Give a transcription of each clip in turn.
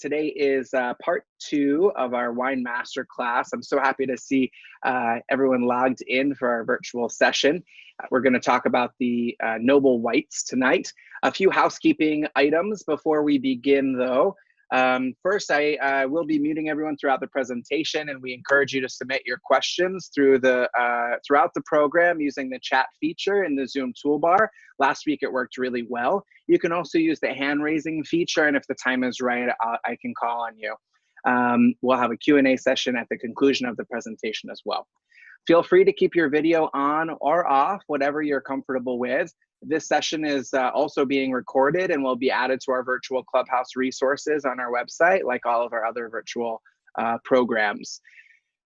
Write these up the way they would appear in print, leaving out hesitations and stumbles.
Today is part 2 of our wine masterclass. I'm so happy to see everyone logged in for our virtual session. We're going to talk about the noble whites tonight. A few housekeeping items before we begin, though. First, I will be muting everyone throughout the presentation, and we encourage you to submit your questions through throughout the program using the chat feature in the Zoom toolbar. Last week, it worked really well. You can also use the hand-raising feature, and if the time is right, I can call on you. We'll have a Q&A session at the conclusion of the presentation as well. Feel free to keep your video on or off, whatever you're comfortable with. This session is also being recorded and will be added to our virtual Clubhouse resources on our website, like all of our other virtual programs.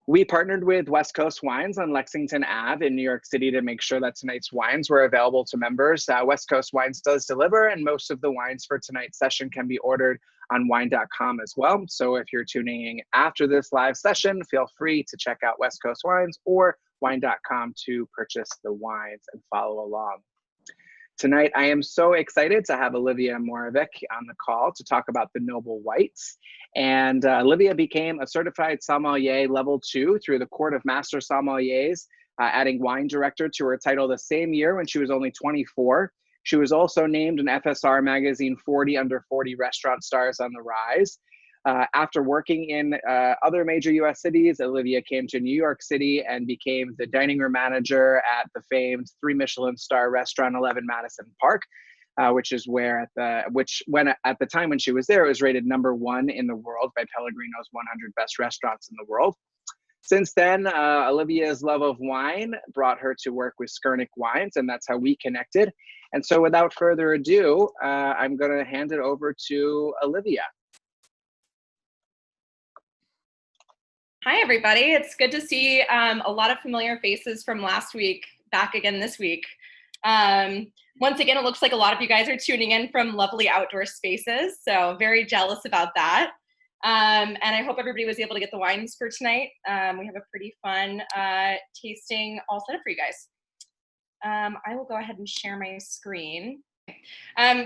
We partnered with West Coast Wines on Lexington Ave in New York City to make sure that tonight's wines were available to members. West Coast Wines does deliver, and most of the wines for tonight's session can be ordered on wine.com as well. So if you're tuning in after this live session, feel free to check out West Coast Wines or wine.com to purchase the wines and follow along. Tonight, I am so excited to have Olivia Morevec on the call to talk about the Noble Whites. And Olivia became a certified sommelier level 2 through the Court of Master Sommeliers, adding wine director to her title the same year when she was only 24. She was also named an FSR Magazine 40 Under 40 Restaurant Stars on the Rise. After working in other major US cities, Olivia came to New York City and became the dining room manager at the famed 3 Michelin star restaurant 11 Madison Park, which is where at the time when she was there, it was rated #1 in the world by Pellegrino's 100 Best Restaurants in the World. Since then, Olivia's love of wine brought her to work with Skurnik Wines, and that's how we connected. And so without further ado, I'm gonna hand it over to Olivia. Hi, everybody. It's good to see a lot of familiar faces from last week back again this week. Once again, it looks like a lot of you guys are tuning in from lovely outdoor spaces, so very jealous about that. And I hope everybody was able to get the wines for tonight. We have a pretty fun tasting all set up for you guys. I will go ahead and share my screen.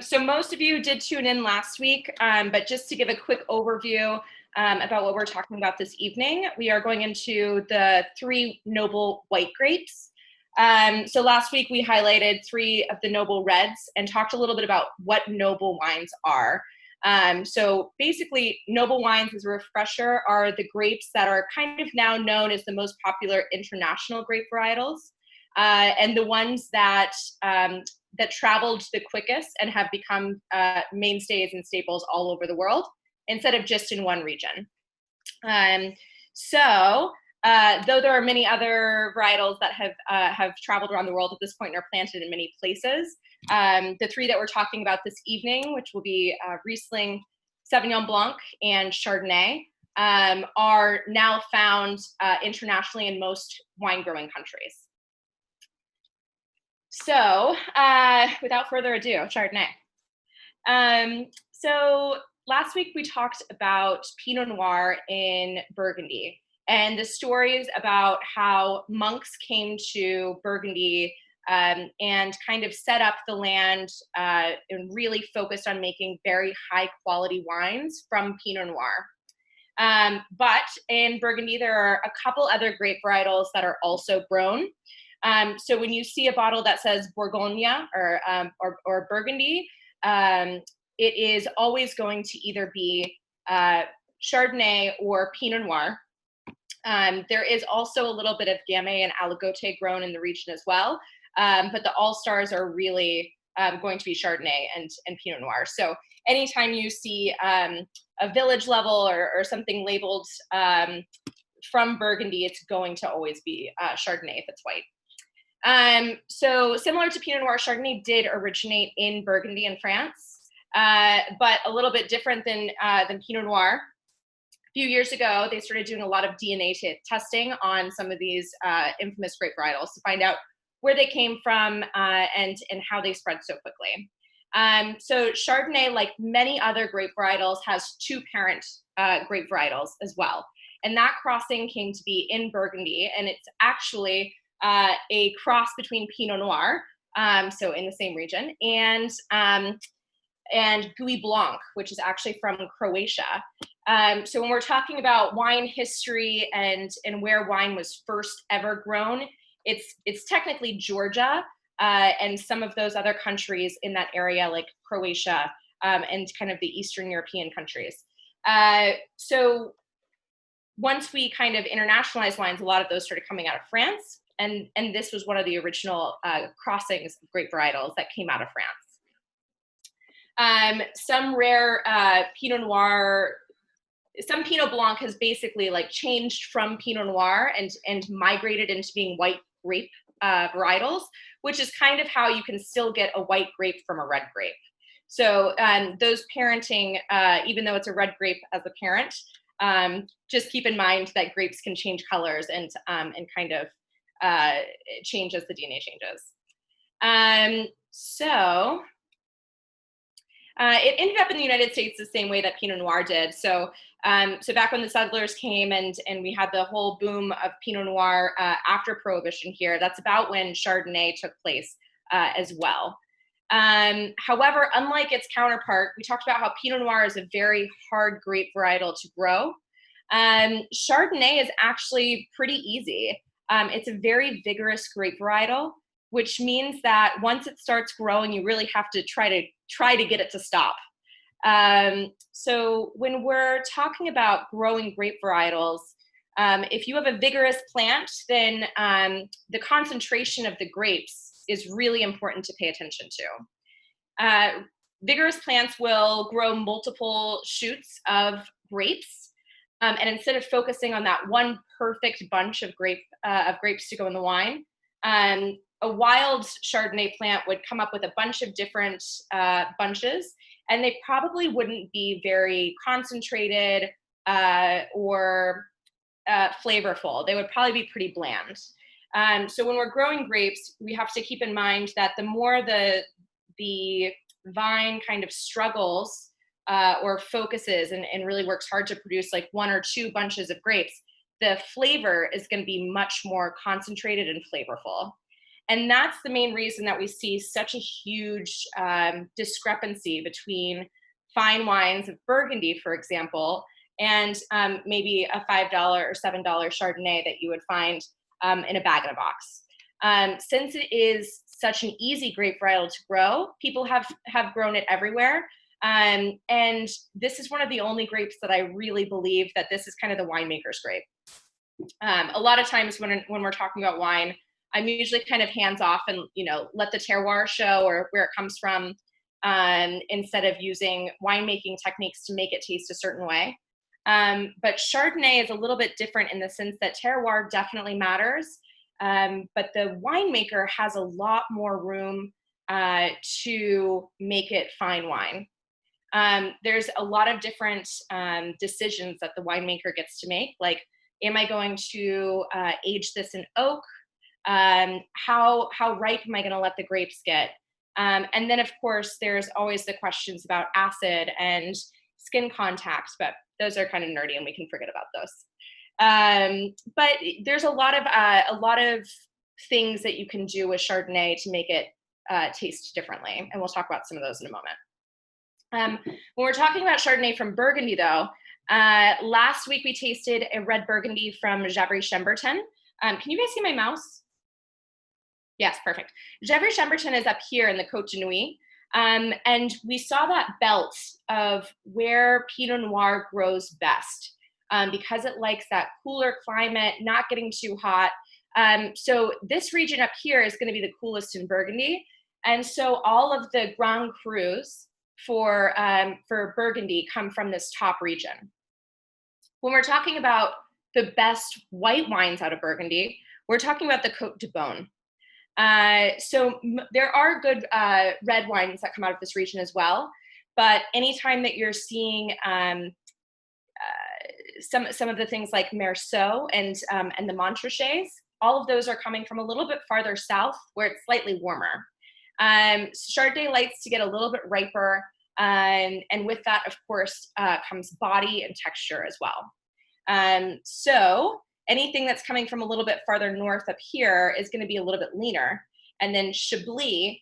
So most of you did tune in last week, but just to give a quick overview about what we're talking about this evening, we are going into the 3 noble white grapes. So last week we highlighted 3 of the noble reds and talked a little bit about what noble wines are. So basically, noble wines, as a refresher, are the grapes that are kind of now known as the most popular international grape varietals, and the ones that that traveled the quickest and have become mainstays and staples all over the world, instead of just in one region. Though there are many other varietals that have traveled around the world at this point and are planted in many places, the 3 that we're talking about this evening, which will be Riesling, Sauvignon Blanc, and Chardonnay, are now found internationally in most wine-growing countries. So without further ado, Chardonnay. So last week we talked about Pinot Noir in Burgundy and the stories about how monks came to Burgundy and kind of set up the land and really focused on making very high quality wines from Pinot Noir. But in Burgundy, there are a couple other grape varietals that are also grown. So when you see a bottle that says Bourgogne or Burgundy, it is always going to either be Chardonnay or Pinot Noir. There is also a little bit of Gamay and Aligoté grown in the region as well, but the all-stars are really going to be Chardonnay and Pinot Noir. So anytime you see a village level or something labeled from Burgundy, it's going to always be Chardonnay if it's white. So similar to Pinot Noir, Chardonnay did originate in Burgundy in France, but a little bit different than Pinot Noir. A few years ago, they started doing a lot of DNA testing on some of these infamous grape varietals to find out where they came from and how they spread so quickly. So Chardonnay, like many other grape varietals, has 2 parent grape varietals as well. And that crossing came to be in Burgundy, and it's actually a cross between Pinot Noir, so in the same region, and and Gouis Blanc, which is actually from Croatia. So when we're talking about wine history and where wine was first ever grown, it's technically Georgia and some of those other countries in that area, like Croatia and kind of the Eastern European countries. So once we kind of internationalized wines, a lot of those started coming out of France, and this was one of the original crossings of grape varietals that came out of France. Some rare Pinot Noir, some Pinot Blanc has basically like changed from Pinot Noir and migrated into being white grape varietals, which is kind of how you can still get a white grape from a red grape. So those parenting, even though it's a red grape as a parent, just keep in mind that grapes can change colors and kind of change as the DNA changes. So it ended up in the United States the same way that Pinot Noir did. So back when the settlers came and we had the whole boom of Pinot Noir after Prohibition here, that's about when Chardonnay took place as well. However, unlike its counterpart, we talked about how Pinot Noir is a very hard grape varietal to grow. Chardonnay is actually pretty easy. It's a very vigorous grape varietal, which means that once it starts growing, you really have to try to get it to stop. So when we're talking about growing grape varietals, if you have a vigorous plant, then the concentration of the grapes is really important to pay attention to. Vigorous plants will grow multiple shoots of grapes, and instead of focusing on that one perfect bunch of grapes to go in the wine, a wild Chardonnay plant would come up with a bunch of different bunches, and they probably wouldn't be very concentrated or flavorful. They would probably be pretty bland. So when we're growing grapes, we have to keep in mind that the more the vine kind of struggles or focuses and really works hard to produce like one or two bunches of grapes, the flavor is going to be much more concentrated and flavorful. And that's the main reason that we see such a huge discrepancy between fine wines of Burgundy, for example, and maybe a $5 or $7 Chardonnay that you would find in a bag in a box. Since it is such an easy grape varietal to grow, people have grown it everywhere. And this is one of the only grapes that I really believe that this is kind of the winemaker's grape. A lot of times when we're talking about wine, I'm usually kind of hands off and, let the terroir show or where it comes from, instead of using winemaking techniques to make it taste a certain way. But Chardonnay is a little bit different in the sense that terroir definitely matters, but the winemaker has a lot more room to make it fine wine. There's a lot of different decisions that the winemaker gets to make, like, am I going to age this in oak? How ripe am I going to let the grapes get? And then, of course, there's always the questions about acid and skin contact, but those are kind of nerdy and we can forget about those. But there's a lot of things that you can do with Chardonnay to make it taste differently, and we'll talk about some of those in a moment. When we're talking about Chardonnay from Burgundy, though, last week we tasted a red Burgundy from Geographically. Can you guys see my mouse? Yes, perfect. Geographically is up here in the Côte de Nuit. And we saw that belt of where Pinot Noir grows best because it likes that cooler climate, not getting too hot. So this region up here is going to be the coolest in Burgundy. And so all of the Grand Crus for Burgundy come from this top region. When we're talking about the best white wines out of Burgundy, we're talking about the Côte de Beaune. So there are good red wines that come out of this region as well, but anytime that you're seeing some of the things like Merlot and the Montrachets, all of those are coming from a little bit farther south where it's slightly warmer. Chardonnay likes to get a little bit riper, and with that, of course, comes body and texture as well. So anything that's coming from a little bit farther north up here is going to be a little bit leaner. And then Chablis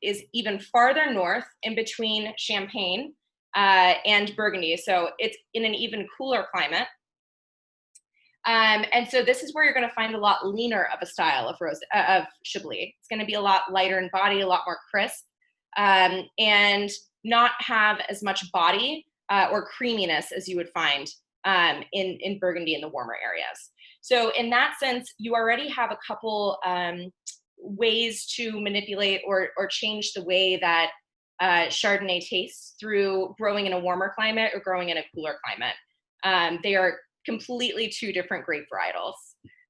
is even farther north in between Champagne and Burgundy. So it's in an even cooler climate. And so this is where you're going to find a lot leaner of a style of Chablis. It's going to be a lot lighter in body, a lot more crisp, and not have as much body or creaminess as you would find in Burgundy in the warmer areas. So in that sense, you already have a couple ways to manipulate or change the way that Chardonnay tastes through growing in a warmer climate or growing in a cooler climate. They are completely two different grape varietals.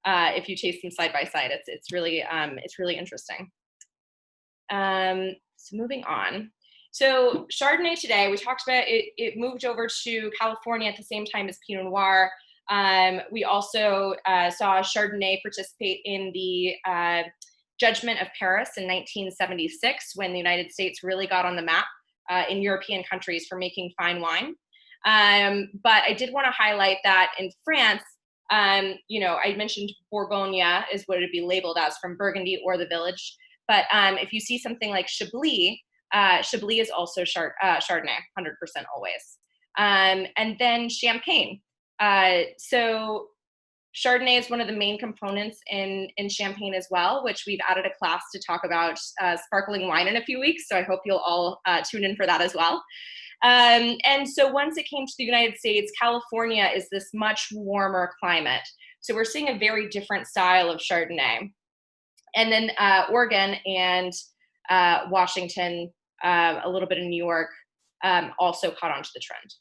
If you taste them side by side, it's really interesting. So moving on. So Chardonnay today, we talked about it. It moved over to California at the same time as Pinot Noir. We also saw Chardonnay participate in the Judgment of Paris in 1976, when the United States really got on the map in European countries for making fine wine. But I did want to highlight that in France, you know, I mentioned Bourgogne is what it would be labeled as from Burgundy or the village. But if you see something like Chablis, Chablis is also Chardonnay, 100% always. And then Champagne. So Chardonnay is one of the main components in Champagne as well, which we've added a class to talk about sparkling wine in a few weeks. So I hope you'll all tune in for that as well. And so once it came to the United States, California is this much warmer climate. So we're seeing a very different style of Chardonnay. And then Oregon and Washington, a little bit in New York, also caught on to the trend.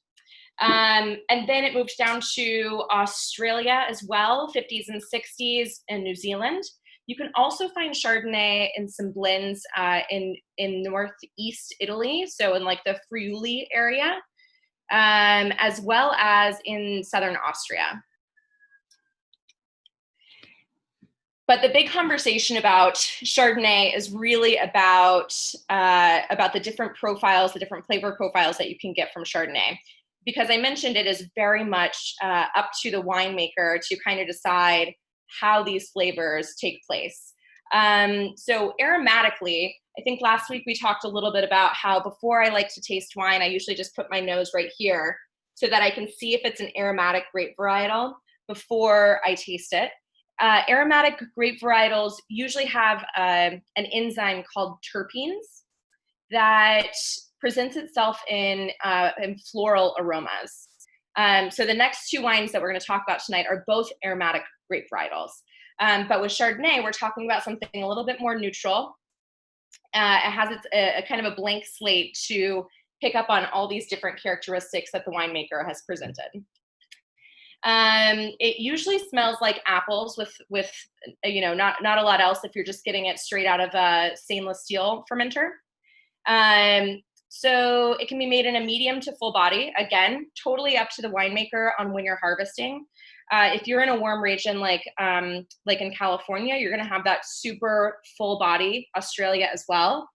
And then it moved down to Australia as well, 50s and 60s, and New Zealand. You can also find Chardonnay in some blends in northeast Italy, so in like the Friuli area, as well as in southern Austria. But the big conversation about Chardonnay is really about the different profiles, the different flavor profiles that you can get from Chardonnay. Because I mentioned it is very much up to the winemaker to kind of decide how these flavors take place. So aromatically, I think last week we talked a little bit about how before I like to taste wine, I usually just put my nose right here so that I can see if it's an aromatic grape varietal before I taste it. Aromatic grape varietals usually have an enzyme called terpenes that presents itself in floral aromas. So the next two wines that we're going to talk about tonight are both aromatic grape varietals. But with Chardonnay, we're talking about something a little bit more neutral. It has a kind of a blank slate to pick up on all these different characteristics that the winemaker has presented. It usually smells like apples with you know, not a lot else if you're just getting it straight out of a stainless steel fermenter. So it can be made in a medium to full body. Again, totally up to the winemaker on when you're harvesting. If you're in a warm region like in California, you're going to have that super full body. Australia as well.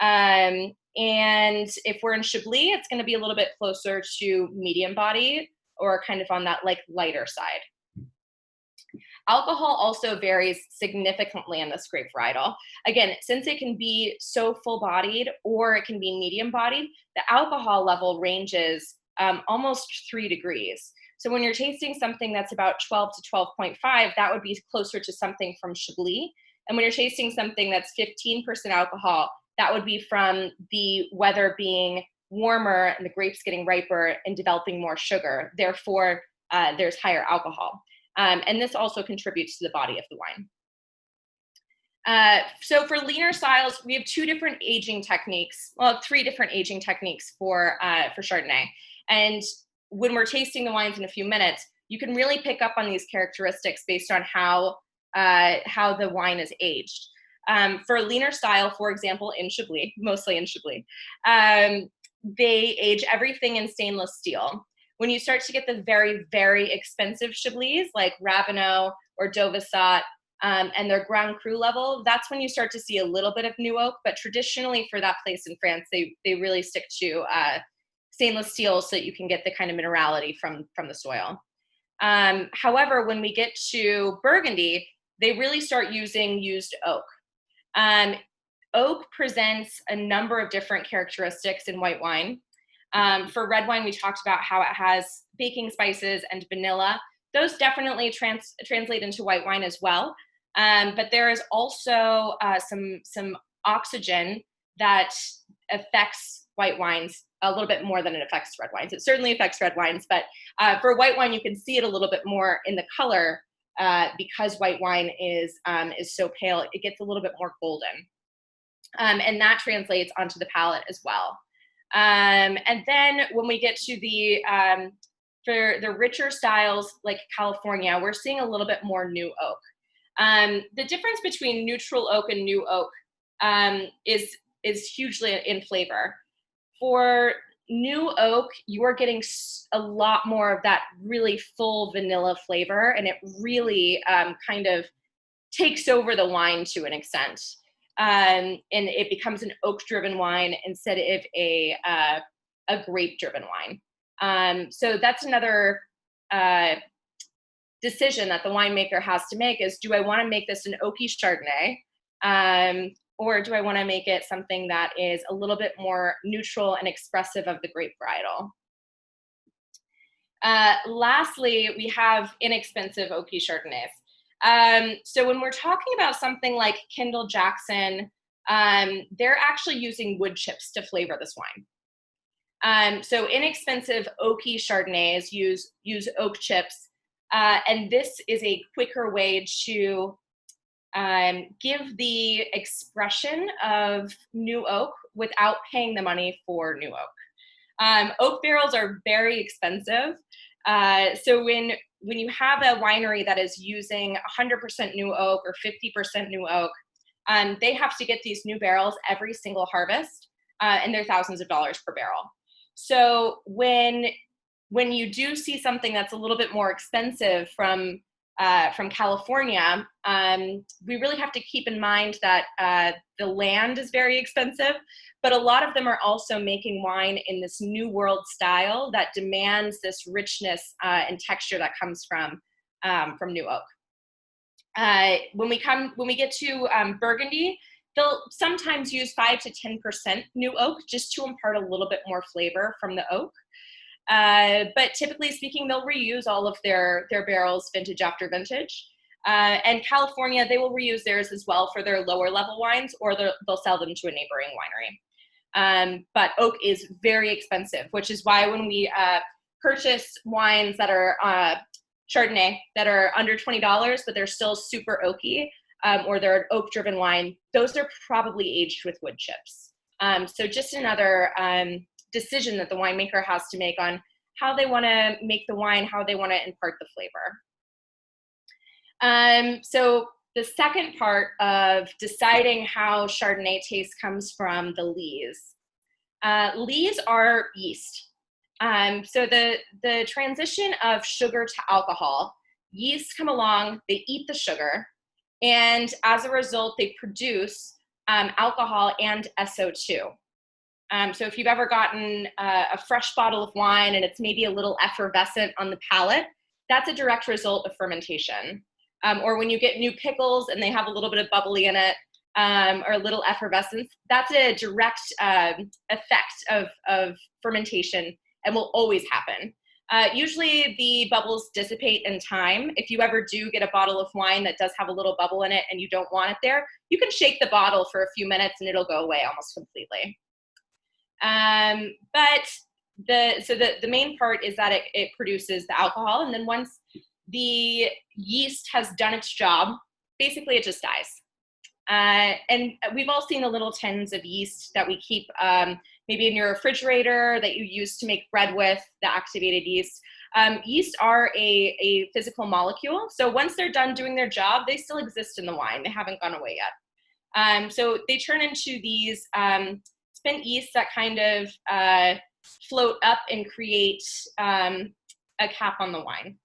And if we're in Chablis, it's going to be a little bit closer to medium body or kind of on that like lighter side. Alcohol also varies significantly in this grape varietal. Again, since it can be so full-bodied or it can be medium-bodied, the alcohol level ranges almost 3 degrees. So when you're tasting something that's about 12 to 12.5, that would be closer to something from Chablis. And when you're tasting something that's 15% alcohol, that would be from the weather being warmer and the grapes getting riper and developing more sugar. Therefore, there's higher alcohol. And this also contributes to the body of the wine. So for leaner styles, we have 2 different aging techniques, well, 3 different aging techniques for Chardonnay. And when we're tasting the wines in a few minutes, you can really pick up on these characteristics based on how the wine is aged. For a leaner style, for example, in Chablis, mostly in Chablis, they age everything in stainless steel. When you start to get the very, very expensive Chablis like Ravenot or Dauvissat and their Grand Cru level, that's when you start to see a little bit of new oak. But traditionally for that place in France, they really stick to stainless steel so that you can get the kind of minerality from the soil. However, when we get to Burgundy, they really start using used oak. Oak presents a number of different characteristics in white wine. For red wine, we talked about how it has baking spices and vanilla. Those definitely translate into white wine as well. But there is also some oxygen that affects white wines a little bit more than it affects red wines. It certainly affects red wines, but for white wine, you can see it a little bit more in the color because white wine is so pale. It gets a little bit more golden, and that translates onto the palate as well. And then when we get to the for the richer styles like California, we're seeing a little bit more new oak. The difference between neutral oak and new oak is hugely in flavor. For new oak, you are getting a lot more of that really full vanilla flavor, and it really kind of takes over the wine to an extent. And it becomes an oak-driven wine instead of a grape-driven wine. So that's another decision that the winemaker has to make is, do I want to make this an oaky Chardonnay? Or do I want to make it something that is a little bit more neutral and expressive of the grape varietal? Lastly, we have inexpensive oaky Chardonnays. So when we're talking about something like Kendall Jackson, they're actually using wood chips to flavor this wine. So inexpensive oaky Chardonnays use oak chips, and this is a quicker way to give the expression of new oak without paying the money for new oak. Oak barrels are very expensive. So when you have a winery that is using 100% new oak or 50% new oak, they have to get these new barrels every single harvest, and they're thousands of dollars per barrel. So when you do see something that's a little bit more expensive from California, we really have to keep in mind that the land is very expensive, but a lot of them are also making wine in this new world style that demands this richness and texture that comes from new oak. When we get to Burgundy, they'll sometimes use 5 to 10% new oak just to impart a little bit more flavor from the oak. But typically speaking, they'll reuse all of their barrels vintage after vintage. And California, they will reuse theirs as well for their lower level wines, or they'll sell them to a neighboring winery. But oak is very expensive, which is why when we purchase wines that are Chardonnay that are under $20, but they're still super oaky, or they're an oak-driven wine, those are probably aged with wood chips. So just another decision that the winemaker has to make on how they want to make the wine, how they want to impart the flavor. So the second part of deciding how Chardonnay tastes comes from the lees. Lees are yeast. So the transition of sugar to alcohol, yeasts come along, they eat the sugar, and as a result, they produce alcohol and SO2. So if you've ever gotten a fresh bottle of wine and it's maybe a little effervescent on the palate, that's a direct result of fermentation. Or when you get new pickles and they have a little bit of bubbly in it, or a little effervescence, that's a direct effect of fermentation and will always happen. Usually the bubbles dissipate in time. If you ever do get a bottle of wine that does have a little bubble in it and you don't want it there, you can shake the bottle for a few minutes and it'll go away almost completely. But the main part is that it produces the alcohol, and then once the yeast has done its job, basically it just dies. And we've all seen the little tins of yeast that we keep maybe in your refrigerator that you use to make bread with, the activated yeast. Yeast are a physical molecule, so once they're done doing their job, they still exist in the wine. They haven't gone away yet. So they turn into these spent yeast that kind of float up and create a cap on the wine.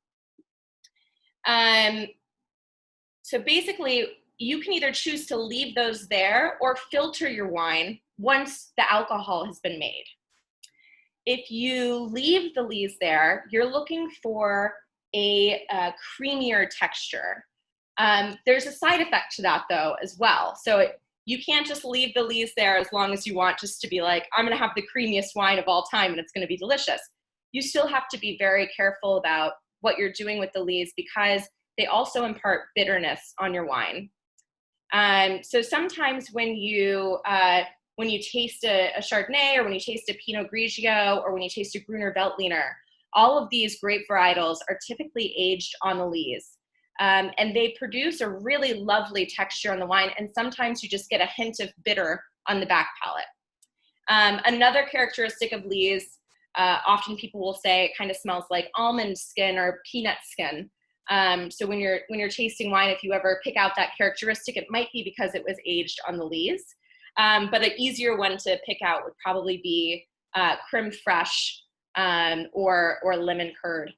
So basically, you can either choose to leave those there or filter your wine once the alcohol has been made. If you leave the lees there, you're looking for a creamier texture. There's a side effect to that though as well. So you can't just leave the lees there as long as you want, just to be like, I'm going to have the creamiest wine of all time and it's going to be delicious. You still have to be very careful about what you're doing with the lees, because they also impart bitterness on your wine. So sometimes when you taste a Chardonnay, or when you taste a Pinot Grigio, or when you taste a Gruner Veltliner, all of these grape varietals are typically aged on the lees. And they produce a really lovely texture on the wine, and sometimes you just get a hint of bitter on the back palate. Another characteristic of lees, often people will say it kind of smells like almond skin or peanut skin. So when you're tasting wine, if you ever pick out that characteristic, it might be because it was aged on the lees. But an easier one to pick out would probably be creme fraiche, or lemon curd,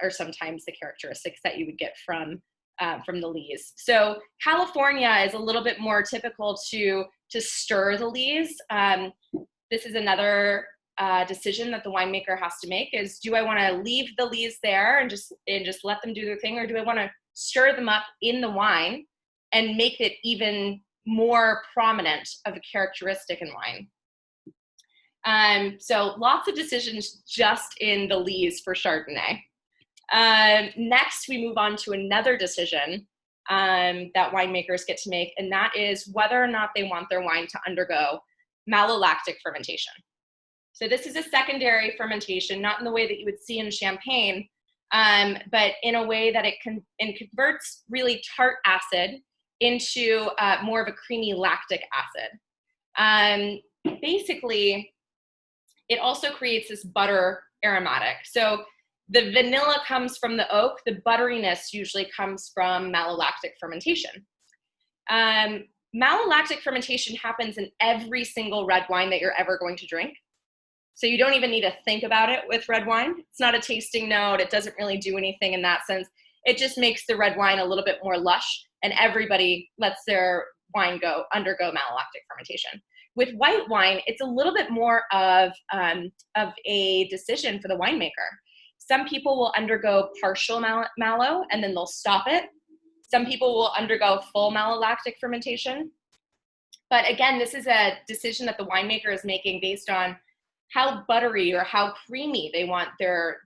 or sometimes the characteristics that you would get from the lees. So California is a little bit more typical to stir the lees. This is another decision that the winemaker has to make, is, do I want to leave the lees there and just let them do their thing, or do I want to stir them up in the wine and make it even more prominent of a characteristic in wine? So lots of decisions just in the lees for Chardonnay. Next, we move on to another decision that winemakers get to make, and that is whether or not they want their wine to undergo malolactic fermentation. So this is a secondary fermentation, not in the way that you would see in champagne, but in a way that it converts really tart acid into more of a creamy lactic acid. Basically, it also creates this butter aromatic. So the vanilla comes from the oak, the butteriness usually comes from malolactic fermentation. Malolactic fermentation happens in every single red wine that you're ever going to drink. So you don't even need to think about it with red wine. It's not a tasting note. It doesn't really do anything in that sense. It just makes the red wine a little bit more lush, and everybody lets their wine undergo malolactic fermentation. With white wine, it's a little bit more of a decision for the winemaker. Some people will undergo partial malo, and then they'll stop it. Some people will undergo full malolactic fermentation. But again, this is a decision that the winemaker is making based on how buttery or how creamy they want their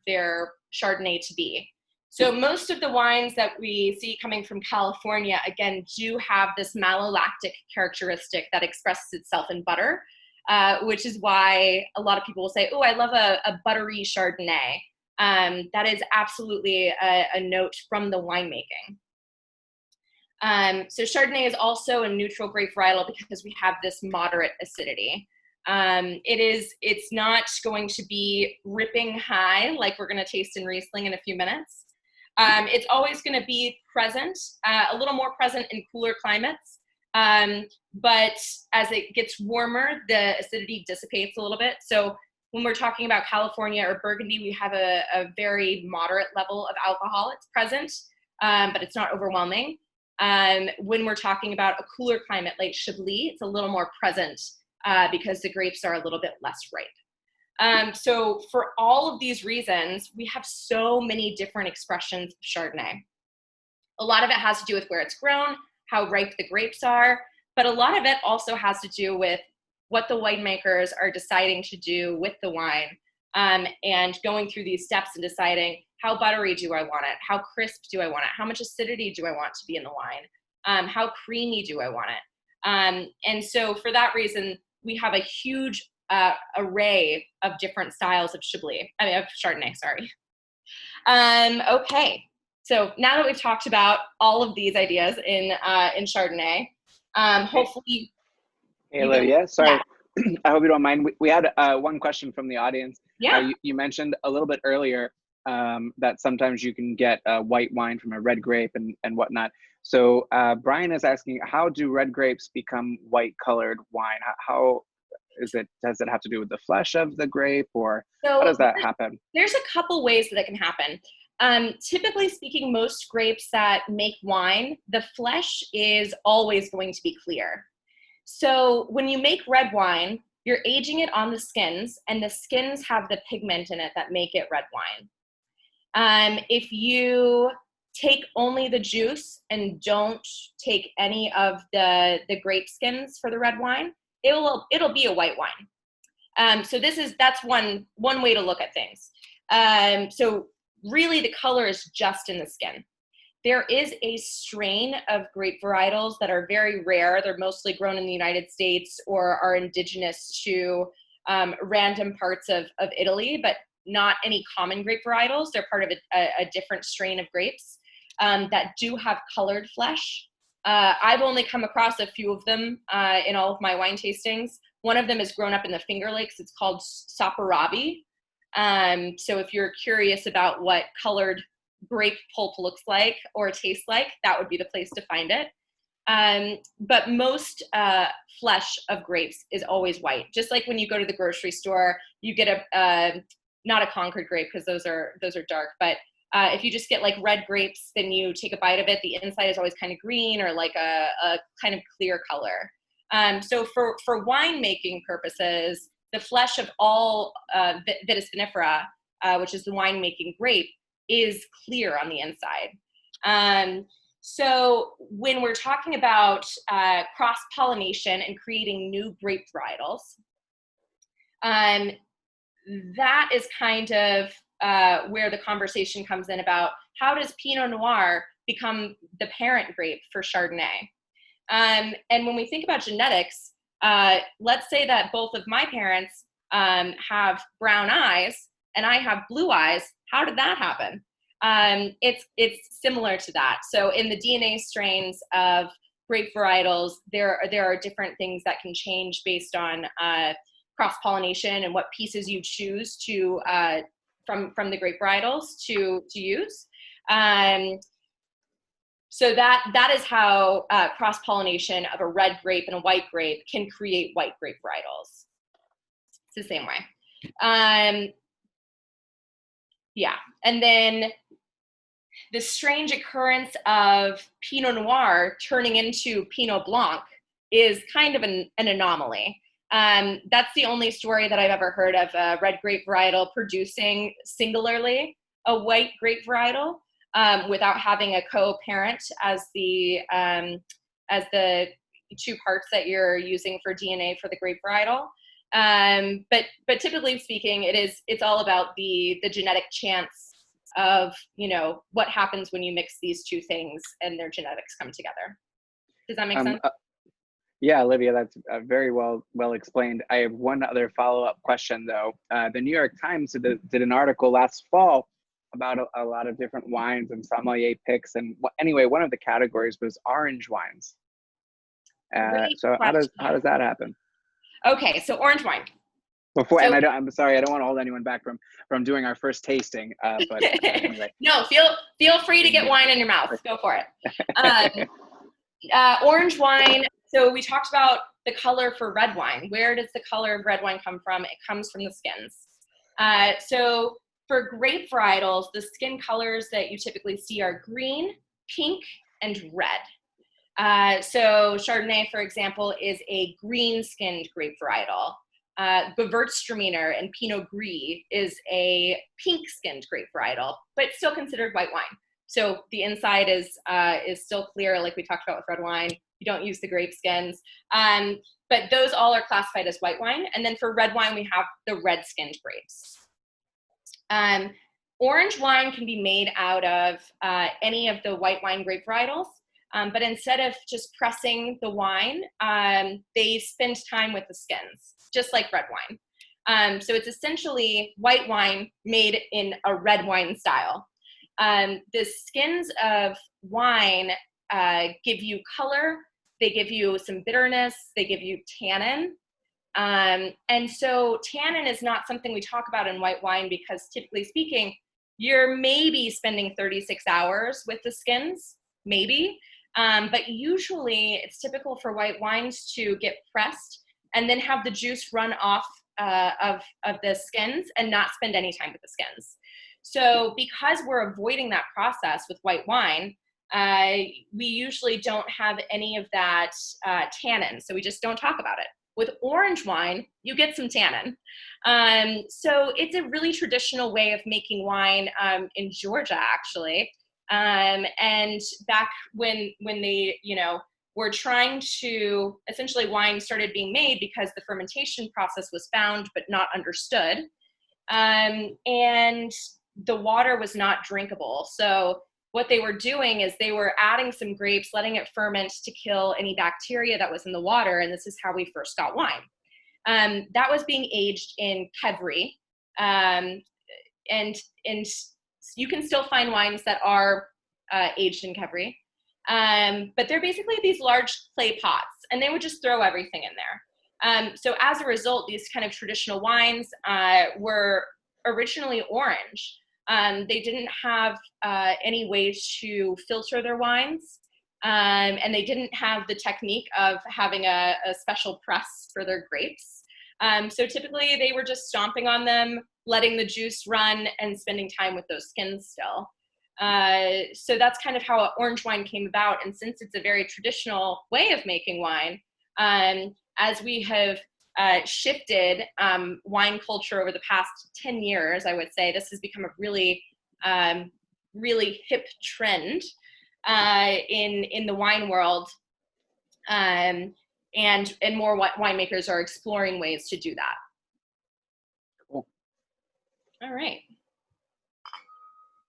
Chardonnay to be. So most of the wines that we see coming from California, again, do have this malolactic characteristic that expresses itself in butter, which is why a lot of people will say, oh, I love a buttery Chardonnay. That is absolutely a note from the winemaking. So Chardonnay is also a neutral grape varietal because we have this moderate acidity. It's not going to be ripping high like we're going to taste in Riesling in a few minutes. It's always going to be present, a little more present in cooler climates. But as it gets warmer, the acidity dissipates a little bit. So when we're talking about California or Burgundy, we have a very moderate level of alcohol. It's present, but it's not overwhelming. When we're talking about a cooler climate like Chablis, it's a little more present because the grapes are a little bit less ripe. So for all of these reasons, we have so many different expressions of Chardonnay. A lot of it has to do with where it's grown, how ripe the grapes are, but a lot of it also has to do with what the winemakers are deciding to do with the wine, and going through these steps and deciding how buttery do I want it, how crisp do I want it, how much acidity do I want to be in the wine, how creamy do I want it. And so for that reason, we have a huge array of different styles of of Chardonnay, sorry. Okay, so now that we've talked about all of these ideas in Chardonnay, hopefully. Hey, Olivia, sorry. Yeah. I hope you don't mind. We had one question from the audience. Yeah. You mentioned a little bit earlier that sometimes you can get white wine from a red grape and whatnot. So Brian is asking, how do red grapes become white colored wine? How is it? Does it have to do with the flesh of the grape, or how does that happen? There's a couple ways that it can happen. Typically speaking, most grapes that make wine, the flesh is always going to be clear. So when you make red wine, you're aging it on the skins, and the skins have the pigment in it that make it red wine. If you take only the juice and don't take any of the grape skins for the red wine, it'll be a white wine. So that's one way to look at things. So really the color is just in the skin. There is a strain of grape varietals that are very rare. They're mostly grown in the United States or are indigenous to random parts of Italy, but not any common grape varietals. They're part of a different strain of grapes that do have colored flesh. I've only come across a few of them in all of my wine tastings. One of them is grown up in the Finger Lakes. It's called Saperavi. So if you're curious about what colored grape pulp looks like or tastes like, that would be the place to find it. But most flesh of grapes is always white. Just like when you go to the grocery store, you get not a Concord grape because those are dark, but if you just get like red grapes, then you take a bite of it, the inside is always kind of green or like a kind of clear color. So for winemaking purposes, the flesh of all Vitis vinifera, which is the winemaking grape, is clear on the inside. So when we're talking about cross-pollination and creating new grape varietals, that is kind of where the conversation comes in about how does Pinot Noir become the parent grape for Chardonnay? And when we think about genetics, let's say that both of my parents have brown eyes and I have blue eyes. How did that happen? It's similar to that. So in the DNA strains of grape varietals, there are different things that can change based on cross-pollination and what pieces you choose to from the grape varietals to use. So that is how cross-pollination of a red grape and a white grape can create white grape varietals. It's the same way. Yeah, and then the strange occurrence of Pinot Noir turning into Pinot Blanc is kind of an anomaly. That's the only story that I've ever heard of a red grape varietal producing singularly a white grape varietal without having a co-parent as the two parts that you're using for DNA for the grape varietal. But typically speaking, it's all about the genetic chance of, what happens when you mix these two things and their genetics come together. Does that make sense? Yeah, Olivia, that's very well explained. I have one other follow-up question, though. The New York Times did an article last fall about a lot of different wines and sommelier picks. And anyway, one of the categories was orange wines. So how does that happen? Okay, so orange wine. I'm sorry, I don't want to hold anyone back from doing our first tasting. But anyway. No, feel free to get wine in your mouth. Go for it. Orange wine. So we talked about the color for red wine. Where does the color of red wine come from? It comes from the skins. So for grape varietals, the skin colors that you typically see are green, pink, and red. So Chardonnay, for example, is a green-skinned grape varietal. Gewürztraminer and Pinot Gris is a pink-skinned grape varietal, but still considered white wine. So the inside is still clear, like we talked about with red wine. You don't use the grape skins. But those all are classified as white wine. And then for red wine, we have the red-skinned grapes. Orange wine can be made out of any of the white wine grape varietals. But instead of just pressing the wine, they spend time with the skins, just like red wine. So it's essentially white wine made in a red wine style. The skins of wine give you color, they give you some bitterness, they give you tannin. And so tannin is not something we talk about in white wine because typically speaking, you're maybe spending 36 hours with the skins, maybe. But usually it's typical for white wines to get pressed and then have the juice run off of the skins and not spend any time with the skins. So because we're avoiding that process with white wine, we usually don't have any of that tannin. So we just don't talk about it. With orange wine, you get some tannin. So it's a really traditional way of making wine in Georgia, actually. And back when they, were trying to, essentially wine started being made because the fermentation process was found but not understood. And the water was not drinkable. So what they were doing is they were adding some grapes, letting it ferment to kill any bacteria that was in the water. And this is how we first got wine. That was being aged in Kevri. And you can still find wines that are aged in Kevri. But they're basically these large clay pots, and they would just throw everything in there. So as a result, these kind of traditional wines were originally orange. They didn't have any way to filter their wines, and they didn't have the technique of having a special press for their grapes. So typically they were just stomping on them, letting the juice run, and spending time with those skins still. So that's kind of how orange wine came about. And since it's a very traditional way of making wine, as we have shifted wine culture over the past 10 years, I would say this has become a really, really hip trend in the wine world. And more winemakers are exploring ways to do that. Cool. All right.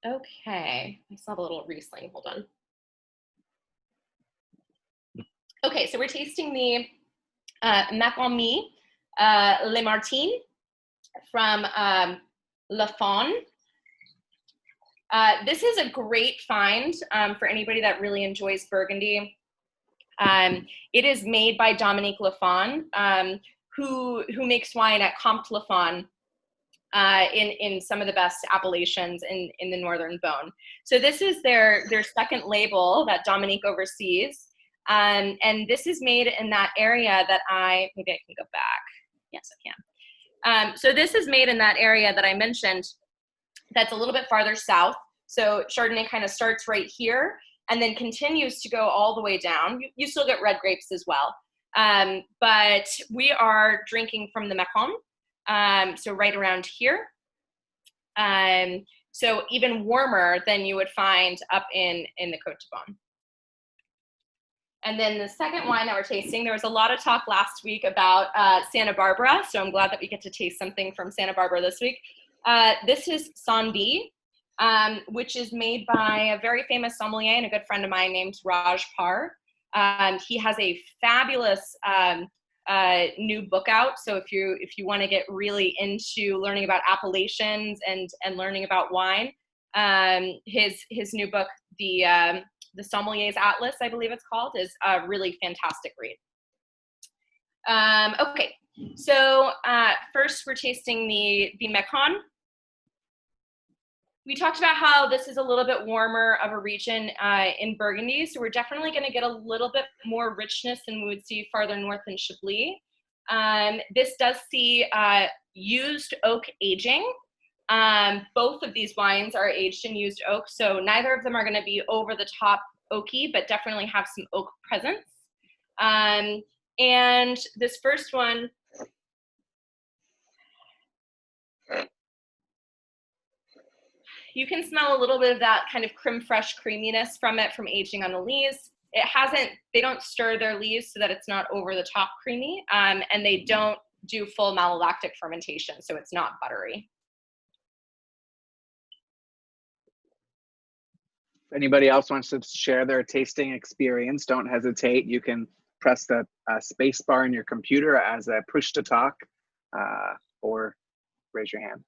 Okay, I saw the little Riesling, hold on. Okay, so we're tasting the Macomie Le Martin from La Faune. This is a great find for anybody that really enjoys Burgundy. It is made by Dominique La Faune, who makes wine at Comte La Faune. In some of the best appellations in the Northern Beaune. So this is their second label that Dominique oversees. And this is made in that area that maybe I can go back. Yes, I can. So this is made in that area that I mentioned that's a little bit farther south. So Chardonnay kind of starts right here and then continues to go all the way down. You still get red grapes as well. But we are drinking from the Macon. So right around here. So even warmer than you would find up in the Côte de Beaune. And then the second wine that we're tasting, there was a lot of talk last week about Santa Barbara. So I'm glad that we get to taste something from Santa Barbara this week. This is Sandy, which is made by a very famous sommelier and a good friend of mine named Raj Par. He has a fabulous new book out. So if you want to get really into learning about appellations and learning about wine, his new book, the Sommelier's Atlas, I believe it's called, is a really fantastic read. Okay, so first we're tasting the Macon. We talked about how this is a little bit warmer of a region in Burgundy, so we're definitely going to get a little bit more richness than we would see farther north in Chablis. This does see used oak aging. Both of these wines are aged in used oak, so neither of them are going to be over the top oaky, but definitely have some oak presence. And this first one, you can smell a little bit of that kind of creme fraiche creaminess from it from aging on the lees. They don't stir their leaves so that it's not over the top creamy, and they don't do full malolactic fermentation, so it's not buttery. If anybody else wants to share their tasting experience, don't hesitate. You can press the space bar in your computer as a push to talk, or raise your hand.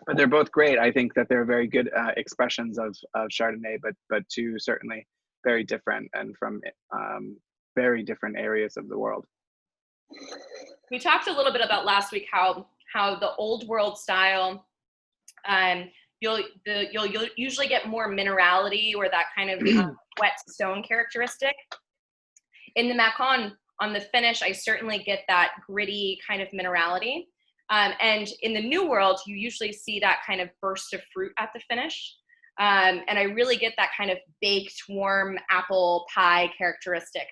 But they're both great. I think that they're very good expressions of Chardonnay, but two certainly very different and from very different areas of the world. We talked a little bit about last week how the old world style, you'll usually get more minerality or that kind of wet stone characteristic. In the Macon, on the finish, I certainly get that gritty kind of minerality. And in the New World, you usually see that kind of burst of fruit at the finish. And I really get that kind of baked, warm apple pie characteristic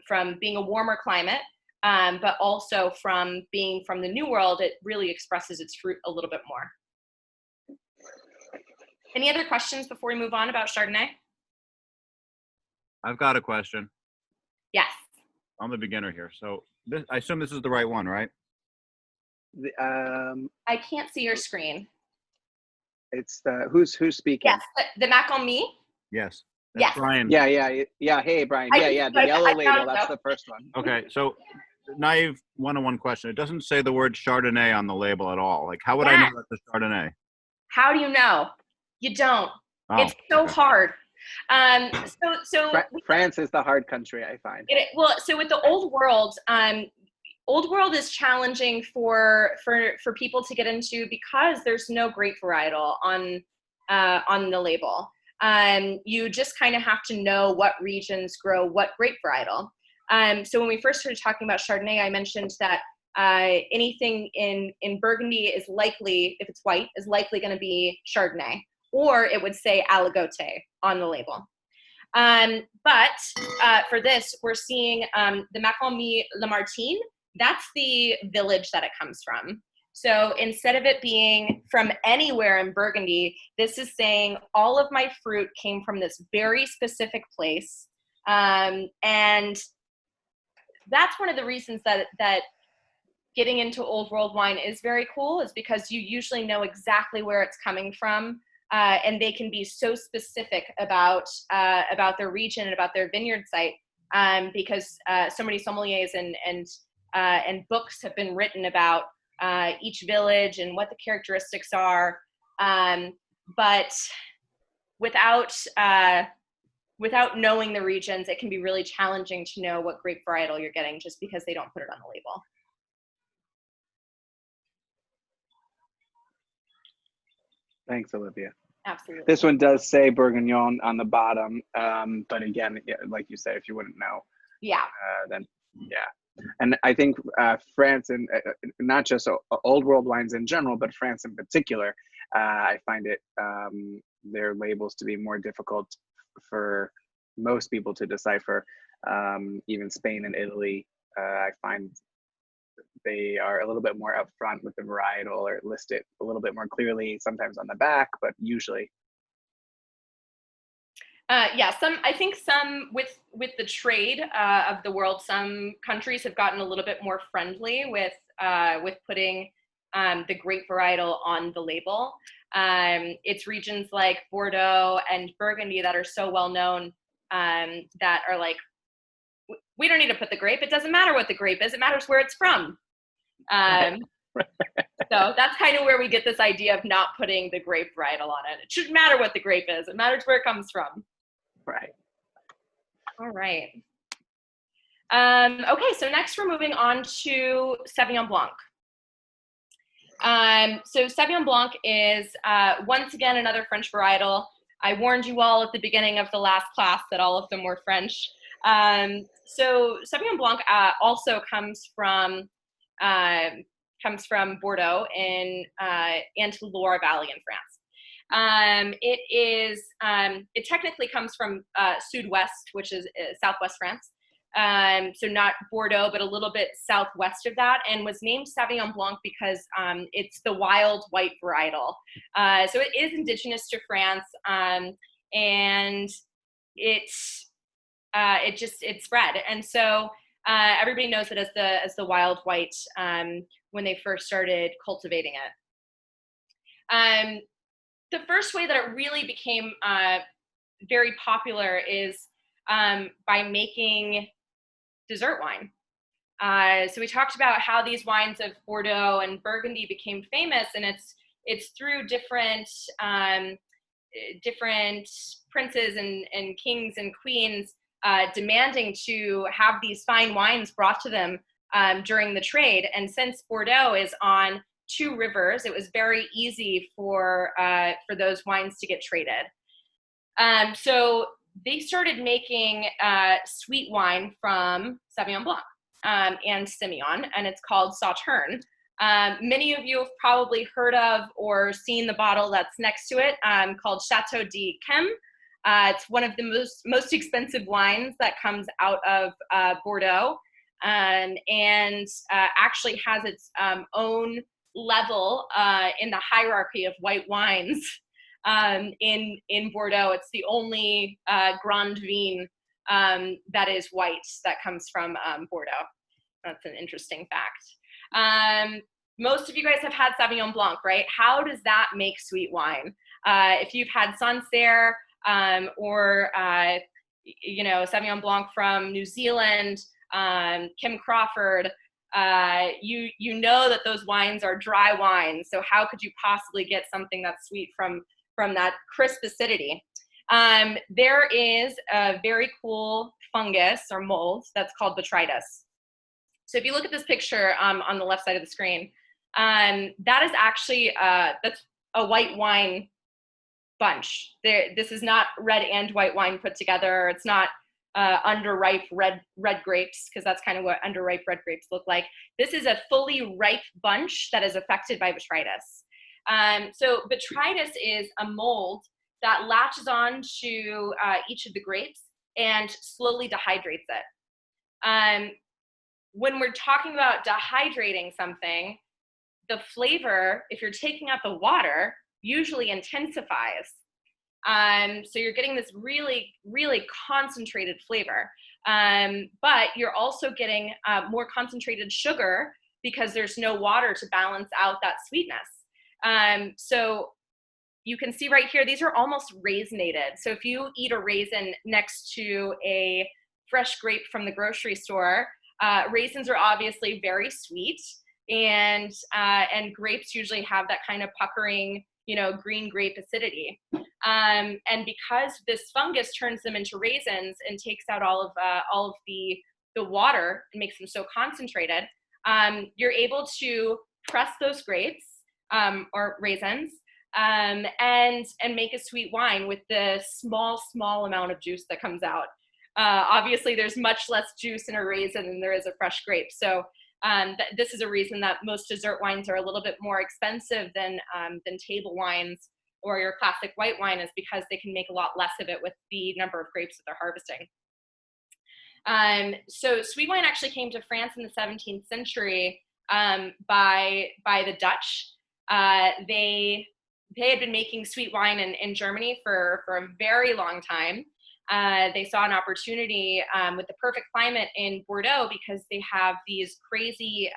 from being a warmer climate, but also from being from the New World, it really expresses its fruit a little bit more. Any other questions before we move on about Chardonnay? I've got a question. Yes. I'm the beginner here. So I assume this is the right one, right? I can't see your screen. It's the who's speaking. Yes, the Mac on me. Yes. Yes. Brian. Yeah. Hey, Brian. Yeah. The yellow label. That's the first one. Okay. So, naive one-on-one question. It doesn't say the word Chardonnay on the label at all. Like, how would I know that's a Chardonnay? How do you know? You don't. Oh, it's so hard. France is the hard country, I find. So with the Old World, Old World is challenging for people to get into because there's no grape varietal on the label. You just kind of have to know what regions grow what grape varietal. So when we first started talking about Chardonnay, I mentioned that anything in Burgundy is likely, if it's white, is likely going to be Chardonnay, or it would say Aligoté on the label. But for this, we're seeing the Macalmy Lamartine. That's the village that it comes from. So instead of it being from anywhere in Burgundy, this is saying all of my fruit came from this very specific place. And that's one of the reasons that getting into Old World wine is very cool, is because you usually know exactly where it's coming from. And they can be so specific about their region and about their vineyard site, because so many sommeliers and books have been written about each village and what the characteristics are. But without knowing the regions, it can be really challenging to know what grape varietal you're getting just because they don't put it on the label. Thanks, Olivia. Absolutely. This one does say Bourguignon on the bottom, but again, like you say, if you wouldn't know, then yeah. And I think France, and not just Old World wines in general, but France in particular, I find it their labels to be more difficult for most people to decipher. Even Spain and Italy, I find they are a little bit more upfront with the varietal, or list it a little bit more clearly, sometimes on the back, but usually. I think some with the trade of the world, some countries have gotten a little bit more friendly with putting the grape varietal on the label. It's regions like Bordeaux and Burgundy that are so well known that are like, we don't need to put the grape. It doesn't matter what the grape is. It matters where it's from. So that's kind of where we get this idea of not putting the grape varietal on it. It shouldn't matter what the grape is. It matters where it comes from. Right. All right. Okay, so next we're moving on to Sauvignon Blanc. So Sauvignon Blanc is, once again, another French varietal. I warned you all at the beginning of the last class that all of them were French. So Sauvignon Blanc also comes from Bordeaux and the Loire Valley in France. It technically comes from Sud-Ouest, which is Southwest France. So not Bordeaux, but a little bit southwest of that, and was named Sauvignon Blanc because it's the wild white varietal. So it is indigenous to France, and it spread. And so everybody knows it as the wild white when they first started cultivating it. The first way that it really became very popular is by making dessert wine. So we talked about how these wines of Bordeaux and Burgundy became famous, and it's through different princes and kings and queens demanding to have these fine wines brought to them during the trade. And since Bordeaux is on two rivers, it was very easy for those wines to get traded. So they started making sweet wine from Sauvignon Blanc and Semillon, and it's called Sauterne. Many of you have probably heard of or seen the bottle that's next to it called Chateau d'Yquem. It's one of the most expensive wines that comes out of Bordeaux, and actually has its own level in the hierarchy of white wines. in Bordeaux. It's the only Grand Vin that is white that comes from Bordeaux. That's an interesting fact. Most of you guys have had Sauvignon Blanc, right? How does that make sweet wine? If you've had Sancerre or Sauvignon Blanc from New Zealand, Kim Crawford, you know that those wines are dry wines. So how could you possibly get something that's sweet from that crisp acidity? There is a very cool fungus or mold that's called botrytis. So if you look at this picture on the left side of the screen, that is actually that's a white wine bunch. This is not red and white wine put together. It's not underripe red grapes, because that's kind of what underripe red grapes look like. This is a fully ripe bunch that is affected by botrytis. So botrytis is a mold that latches on to each of the grapes and slowly dehydrates it. When we're talking about dehydrating something, the flavor, if you're taking out the water, usually intensifies. So you're getting this really, really concentrated flavor. But you're also getting more concentrated sugar because there's no water to balance out that sweetness. So you can see right here, these are almost raisinated. So if you eat a raisin next to a fresh grape from the grocery store, raisins are obviously very sweet, and grapes usually have that kind of puckering, green grape acidity. And because this fungus turns them into raisins and takes out all of the water and makes them so concentrated, you're able to press those grapes or raisins and make a sweet wine with the small amount of juice that comes out. Obviously, there's much less juice in a raisin than there is a fresh grape. So this is a reason that most dessert wines are a little bit more expensive than table wines or your classic white wine, is because they can make a lot less of it with the number of grapes that they're harvesting. So sweet wine actually came to France in the 17th century by the Dutch. They had been making sweet wine in Germany for a very long time. They saw an opportunity with the perfect climate in Bordeaux, because they have these crazy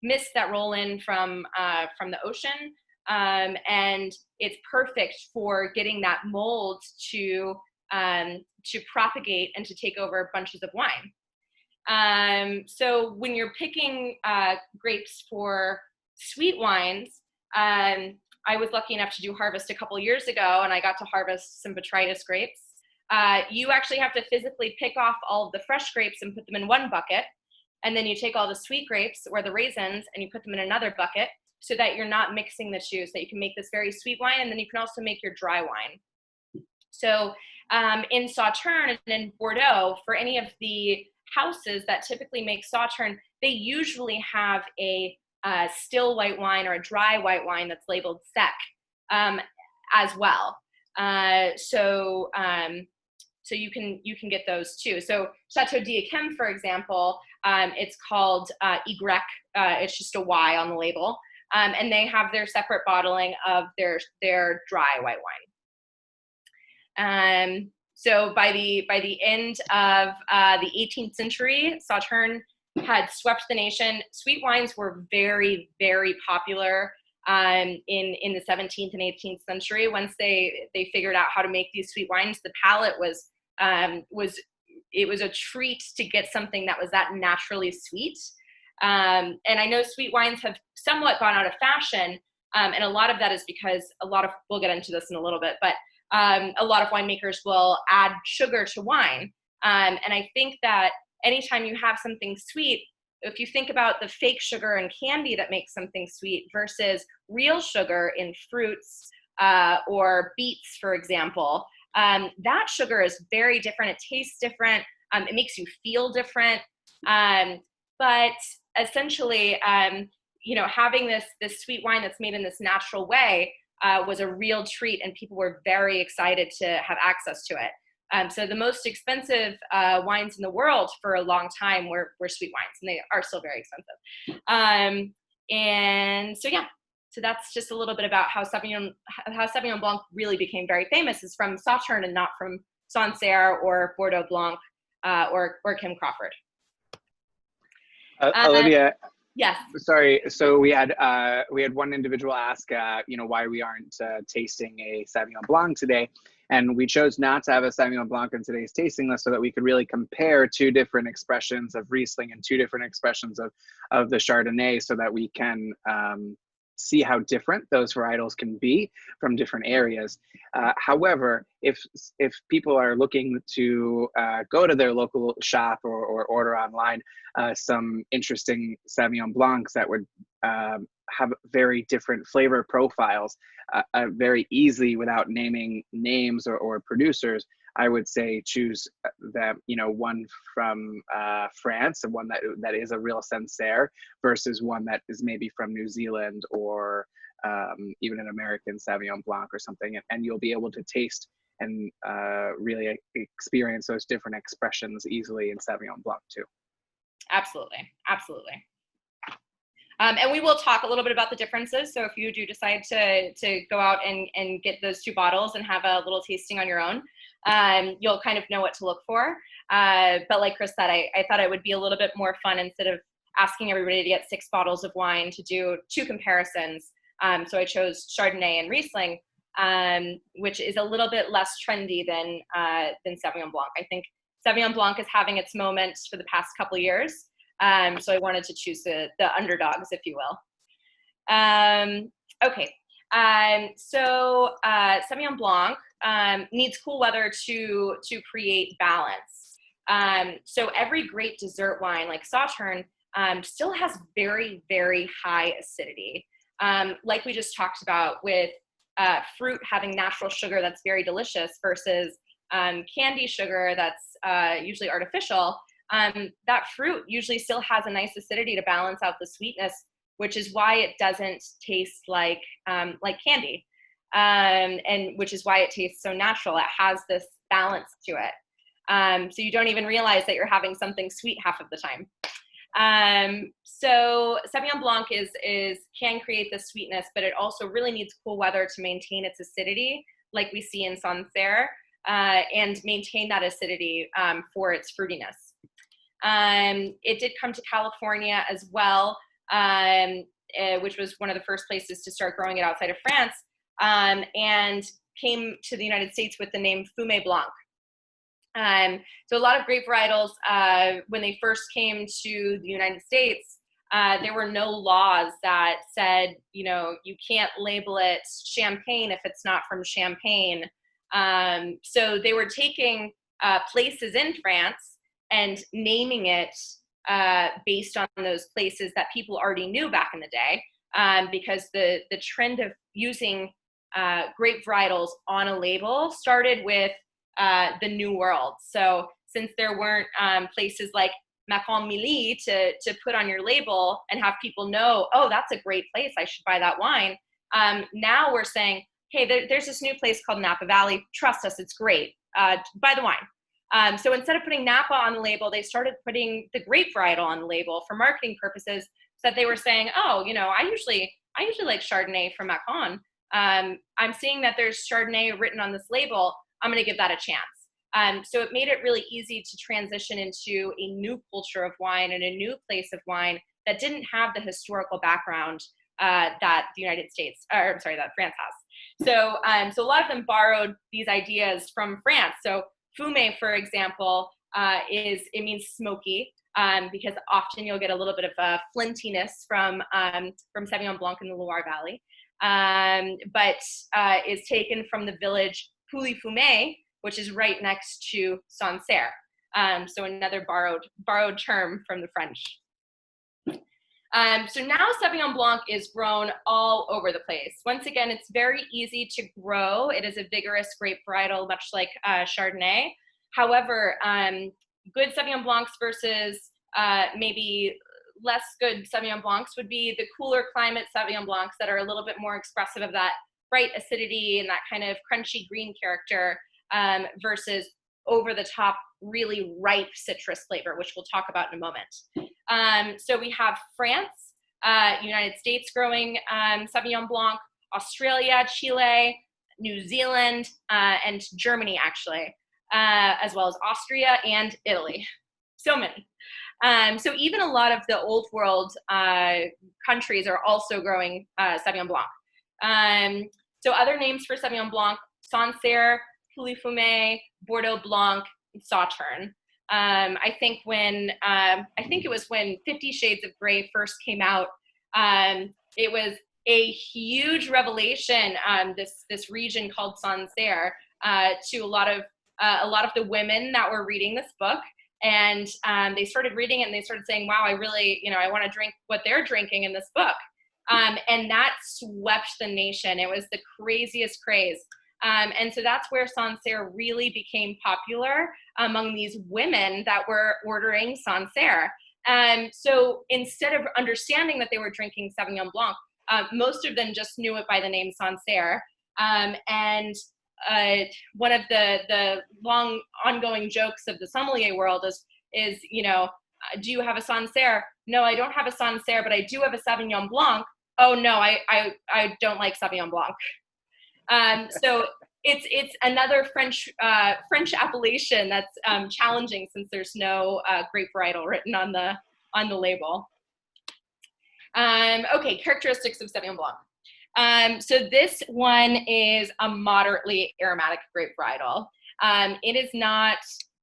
mists that roll in from the ocean, and it's perfect for getting that mold to propagate and to take over bunches of wine. So when you're picking grapes for sweet wines, I was lucky enough to do harvest a couple years ago, and I got to harvest some botrytis grapes. You actually have to physically pick off all of the fresh grapes and put them in one bucket. And then you take all the sweet grapes or the raisins and you put them in another bucket, so that you're not mixing the two, so that you can make this very sweet wine, and then you can also make your dry wine. So in Sauternes and in Bordeaux, for any of the houses that typically make Sauternes, they usually have a still white wine or a dry white wine that's labeled sec as well. So you can get those too. So Chateau d'Yquem, for example, it's called Y. It's just a Y on the label, and they have their separate bottling of their dry white wine. So by the end of the 18th century, Sauternes had swept the nation. Sweet wines were very, very popular in the 17th and 18th century. Once they figured out how to make these sweet wines, the palate was a treat to get something that was that naturally sweet. And I know sweet wines have somewhat gone out of fashion, and a lot of that is because we'll get into this in a little bit, but a lot of winemakers will add sugar to wine. And I think that anytime you have something sweet, if you think about the fake sugar and candy that makes something sweet versus real sugar in fruits or beets, for example, that sugar is very different. It tastes different. It makes you feel different. But essentially, having this sweet wine that's made in this natural way was a real treat, and people were very excited to have access to it. So the most expensive wines in the world for a long time were sweet wines, and they are still very expensive. And so, yeah, So that's just a little bit about how Sauvignon Blanc really became very famous, is from Sauternes and not from Sancerre or Bordeaux Blanc or Kim Crawford. Olivia, yes. sorry. So we had one individual ask, why we aren't tasting a Sauvignon Blanc today, and we chose not to have a Sauvignon Blanc in today's tasting list so that we could really compare two different expressions of Riesling and two different expressions of the Chardonnay, so that we can see how different those varietals can be from different areas. However, if people are looking to go to their local shop or order online some interesting Sauvignon Blancs that would have very different flavor profiles very easily without naming names or producers, I would say choose that, one from France, and one that is a real Sancerre, versus one that is maybe from New Zealand or even an American Sauvignon Blanc or something. And you'll be able to taste and really experience those different expressions easily in Sauvignon Blanc too. Absolutely. Absolutely. And we will talk a little bit about the differences. So if you do decide to go out and get those two bottles and have a little tasting on your own, you'll kind of know what to look for. But like Chris said, I thought it would be a little bit more fun, instead of asking everybody to get 6 bottles of wine, to do 2 comparisons. So I chose Chardonnay and Riesling, which is a little bit less trendy than Sauvignon Blanc. I think Sauvignon Blanc is having its moments for the past couple of years. So I wanted to choose the underdogs, if you will. Okay. So Sauvignon Blanc needs cool weather to create balance. So every great dessert wine, like Sauternes, still has very, very high acidity. Like we just talked about, with fruit having natural sugar that's very delicious versus candy sugar that's usually artificial. That fruit usually still has a nice acidity to balance out the sweetness, which is why it doesn't taste like candy, and which is why it tastes so natural. It has this balance to it, so you don't even realize that you're having something sweet half of the time. So Sauvignon Blanc can create this sweetness, but it also really needs cool weather to maintain its acidity, like we see in Sancerre, and maintain that acidity for its fruitiness. It did come to California as well, which was one of the first places to start growing it outside of France, and came to the United States with the name Fumé Blanc. So a lot of grape varietals, when they first came to the United States, there were no laws that said, you can't label it champagne if it's not from Champagne. So they were taking places in France and naming it based on those places that people already knew back in the day, because the trend of using grape varietals on a label started with the New World. So since there weren't places like Macon Milly to put on your label and have people know, oh, that's a great place, I should buy that wine. Now we're saying, hey, there's this new place called Napa Valley. Trust us, it's great. Buy the wine. So instead of putting Napa on the label, they started putting the grape varietal on the label for marketing purposes, so that they were saying, oh, I usually like Chardonnay from Macon. I'm seeing that there's Chardonnay written on this label. I'm going to give that a chance. So it made it really easy to transition into a new culture of wine and a new place of wine that didn't have the historical background that the United States, that France has. So a lot of them borrowed these ideas from France. So Fumé, for example, means smoky, because often you'll get a little bit of a flintiness from Sauvignon Blanc in the Loire Valley, but is taken from the village Pouilly-Fumé, which is right next to Sancerre. So another borrowed term from the French. So now Sauvignon Blanc is grown all over the place. Once again, it's very easy to grow. It is a vigorous grape varietal, much like Chardonnay. However, good Sauvignon Blancs versus maybe less good Sauvignon Blancs would be the cooler climate Sauvignon Blancs that are a little bit more expressive of that bright acidity and that kind of crunchy green character, versus over the top, really ripe citrus flavor, which we'll talk about in a moment. So we have France, United States growing Sauvignon Blanc, Australia, Chile, New Zealand, and Germany, actually, as well as Austria and Italy. So many. So even a lot of the old world countries are also growing Sauvignon Blanc. So other names for Sauvignon Blanc: Sancerre, Pouilly Fumé, Bordeaux Blanc, Sauterne. I think it was when 50 Shades of Grey first came out, it was a huge revelation, this region called Sancerre, to a lot of the women that were reading this book. And they started reading it and they started saying, wow, I really, I want to drink what they're drinking in this book. And that swept the nation. It was the craziest craze. And so that's where Sancerre really became popular among these women that were ordering Sancerre. So instead of understanding that they were drinking Sauvignon Blanc, most of them just knew it by the name Sancerre. And one of the long ongoing jokes of the sommelier world is do you have a Sancerre? No, I don't have a Sancerre, but I do have a Sauvignon Blanc. Oh no, I don't like Sauvignon Blanc. So it's another French appellation that's challenging, since there's no grape varietal written on the label. Okay, characteristics of Sauvignon Blanc. So this one is a moderately aromatic grape varietal. It is not,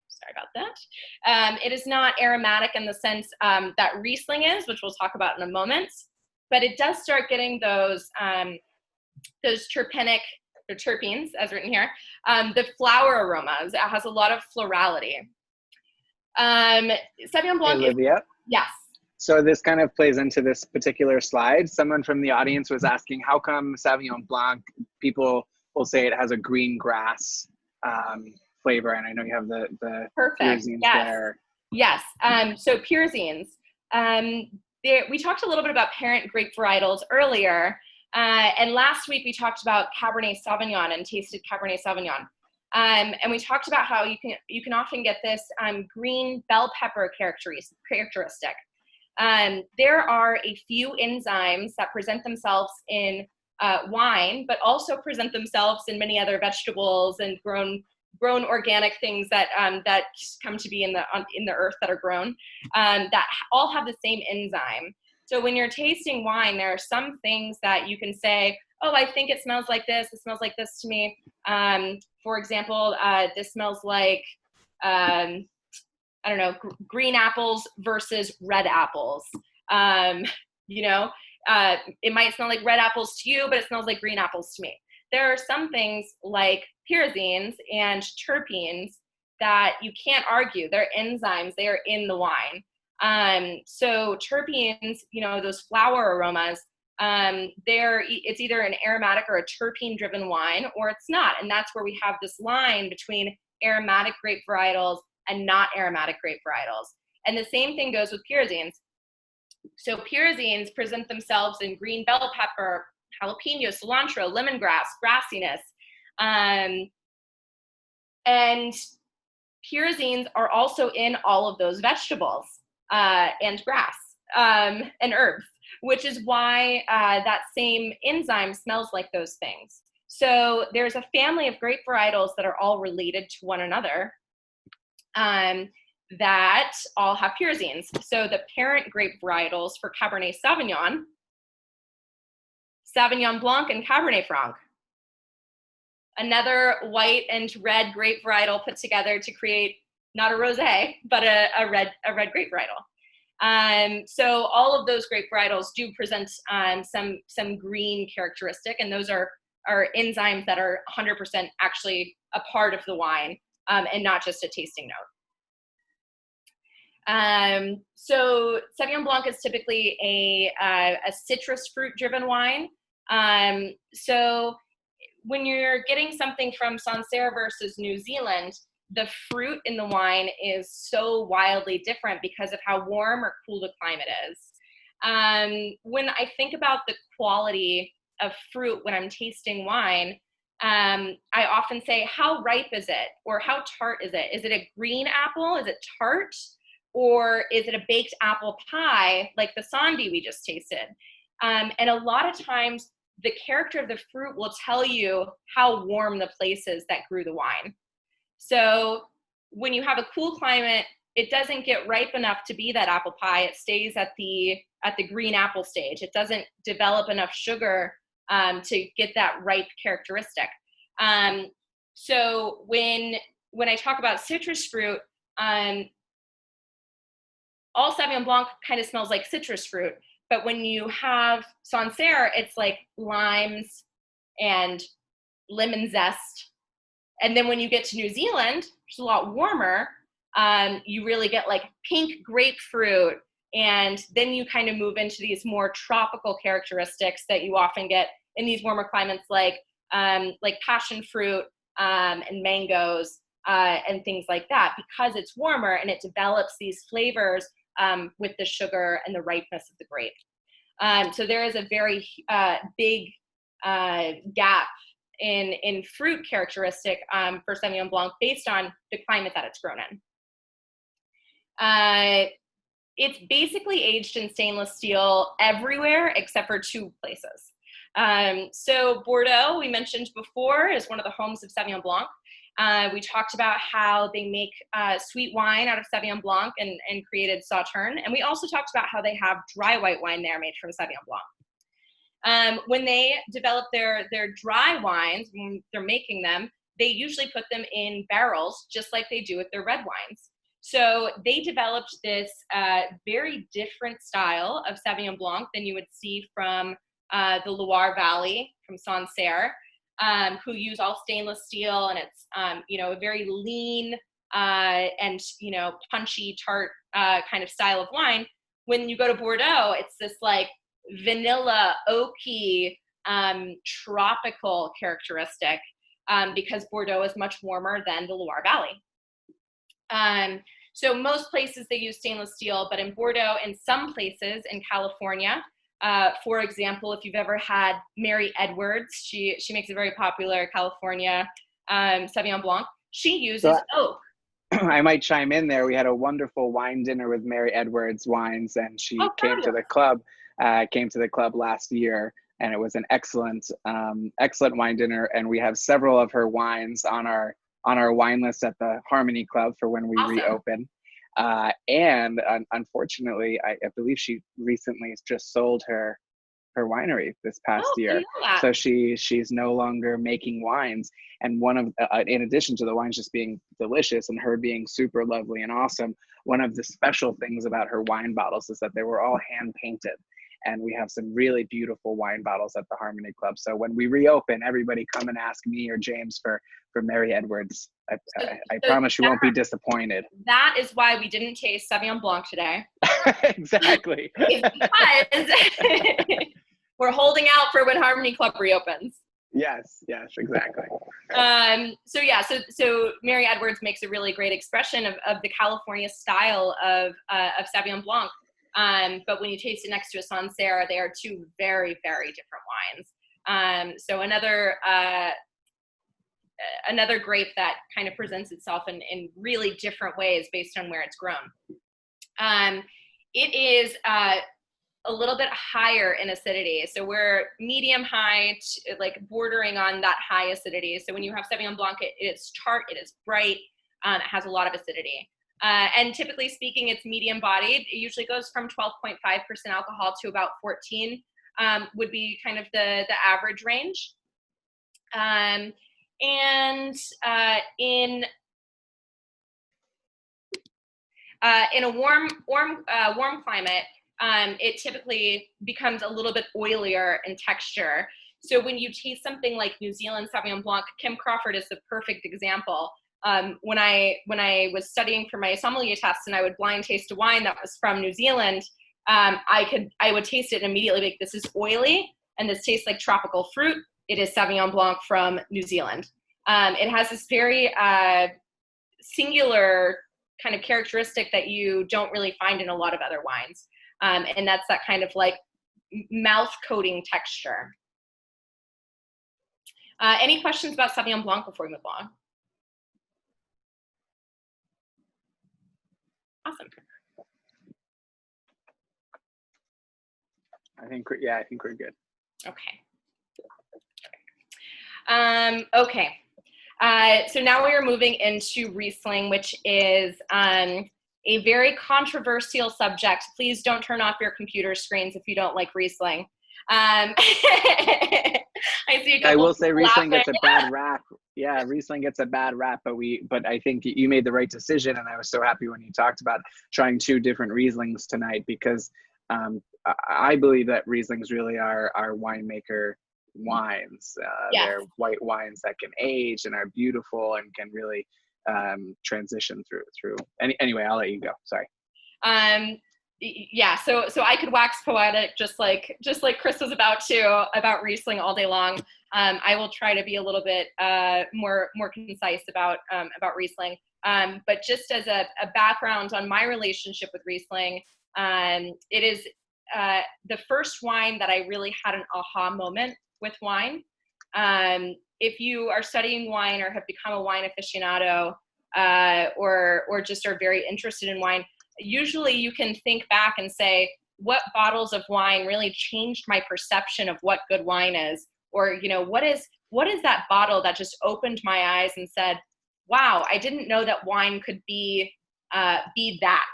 sorry about that. It is not aromatic in the sense that Riesling is, which we'll talk about in a moment, but it does start getting those terpenic, or terpenes, as written here, the flower aromas. It has a lot of florality. Sauvignon Blanc. Hey, Olivia. Yes. So this kind of plays into this particular slide. Someone from the audience was asking, how come Sauvignon Blanc, people will say it has a green grass flavor? And I know you have the pyrazines there. Yes. So pyrazines. We talked a little bit about parent grape varietals earlier. And last week we talked about Cabernet Sauvignon and tasted Cabernet Sauvignon. And we talked about how you can often get this green bell pepper characteristic. There are a few enzymes that present themselves in wine, but also present themselves in many other vegetables and grown organic things that come to be in the earth that are grown, that all have the same enzyme. So when you're tasting wine, there are some things that you can say, oh, I think it smells like this. It smells like this to me. For example, this smells like, I don't know, green apples versus red apples. It might smell like red apples to you, but it smells like green apples to me. There are some things like pyrazines and terpenes that you can't argue. They're enzymes. They are in the wine. So terpenes, those flower aromas, it's either an aromatic or a terpene driven wine, or it's not. And that's where we have this line between aromatic grape varietals and not aromatic grape varietals. And the same thing goes with pyrazines. So pyrazines present themselves in green bell pepper, jalapeno, cilantro, lemongrass, grassiness. And pyrazines are also in all of those vegetables and grass and herbs, which is why that same enzyme smells like those things. So there's a family of grape varietals that are all related to one another that all have pyrazines. So the parent grape varietals for Cabernet Sauvignon, Sauvignon Blanc and Cabernet Franc. Another white and red grape varietal put together to create not a rosé, but a red grape varietal. So all of those grape varietals do present some green characteristic, and those are enzymes that are 100% actually a part of the wine and not just a tasting note. So Sauvignon Blanc is typically a citrus fruit driven wine. So when you're getting something from Sancerre versus New Zealand, the fruit in the wine is so wildly different because of how warm or cool the climate is. When I think about the quality of fruit when I'm tasting wine, I often say, how ripe is it? Or how tart is it? Is it a green apple? Is it tart? Or is it a baked apple pie like the Sandy we just tasted? And a lot of times the character of the fruit will tell you how warm the place is that grew the wine. So when you have a cool climate, it doesn't get ripe enough to be that apple pie. It stays at the green apple stage. It doesn't develop enough sugar to get that ripe characteristic. So when I talk about citrus fruit, all Sauvignon Blanc kind of smells like citrus fruit. But when you have Sancerre, it's like limes and lemon zest. And then when you get to New Zealand, which is a lot warmer, you really get like pink grapefruit. And then you kind of move into these more tropical characteristics that you often get in these warmer climates, like passion fruit and mangoes and things like that, because it's warmer and it develops these flavors with the sugar and the ripeness of the grape. So there is a very big gap in fruit characteristic for Sauvignon Blanc based on the climate that it's grown in. It's basically aged in stainless steel everywhere except for 2 places. So Bordeaux, we mentioned before, is one of the homes of Sauvignon Blanc. We talked about how they make sweet wine out of Sauvignon Blanc and created Sauternes. And we also talked about how they have dry white wine there made from Sauvignon Blanc. When they develop their dry wines, when they're making them, they usually put them in barrels, just like they do with their red wines. So they developed this very different style of Sauvignon Blanc than you would see from the Loire Valley, from Sancerre, who use all stainless steel, and it's a very lean and punchy, tart kind of style of wine. When you go to Bordeaux, it's this like vanilla, oaky, tropical characteristic because Bordeaux is much warmer than the Loire Valley. So most places they use stainless steel, but in Bordeaux and some places in California, for example, if you've ever had Mary Edwards, she makes a very popular California Sauvignon Blanc. She uses oak. I might chime in there. We had a wonderful wine dinner with Mary Edwards Wines, and she came to the club last year, and it was an excellent wine dinner. And we have several of her wines on our wine list at the Harmonie Club for when we reopen. And unfortunately, I believe she recently just sold her winery this past year. So she's no longer making wines. And one of, in addition to the wines just being delicious and her being super lovely and awesome, one of the special things about her wine bottles is that they were all hand painted. And we have some really beautiful wine bottles at the Harmonie Club. So when we reopen, everybody come and ask me or James for Mary Edwards. I promise you won't be disappointed. That is why we didn't taste Sauvignon Blanc today. Exactly. Because we're holding out for when Harmonie Club reopens. Yes, exactly. So Mary Edwards makes a really great expression of the California style of Sauvignon Blanc. But when you taste it next to a Sancerre, they are 2 very, very different wines. So another grape that kind of presents itself in really different ways based on where it's grown. It is a little bit higher in acidity. So we're medium high, like bordering on that high acidity. So when you have Sauvignon Blanc, it's tart, it is bright, it has a lot of acidity. And typically speaking, it's medium bodied. It usually goes from 12.5% alcohol to about 14 would be kind of the average range. In a warm climate, it typically becomes a little bit oilier in texture. So when you taste something like New Zealand Sauvignon Blanc, Kim Crawford is the perfect example. When I was studying for my sommelier test and I would blind taste a wine that was from New Zealand, I would taste it and immediately be like, this is oily and this tastes like tropical fruit. It is Sauvignon Blanc from New Zealand. It has this very singular kind of characteristic that you don't really find in a lot of other wines. And that's that kind of like mouth coating texture. Any questions about Sauvignon Blanc before we move on? Awesome. I think we're good. Okay. Okay. So now we are moving into Riesling, which is a very controversial subject. Please don't turn off your computer screens if you don't like Riesling. I see a couple I will say Riesling laughing. gets a bad rap. Yeah, Riesling gets a bad rap, but I think you made the right decision, and I was so happy when you talked about trying 2 different Rieslings tonight, because I believe that Rieslings really are winemaker wines. Yes. They're white wines that can age and are beautiful and can really transition through. Anyway, I'll let you go. Sorry. Yeah, so I could wax poetic just like Chris was about Riesling all day long. I will try to be a little bit more concise about Riesling. But just as a background on my relationship with Riesling, it is the first wine that I really had an aha moment with wine. If you are studying wine or have become a wine aficionado, or just are very interested in wine, usually you can think back and say, what bottles of wine really changed my perception of what good wine is? Or, what is that bottle that just opened my eyes and said, wow, I didn't know that wine could be that.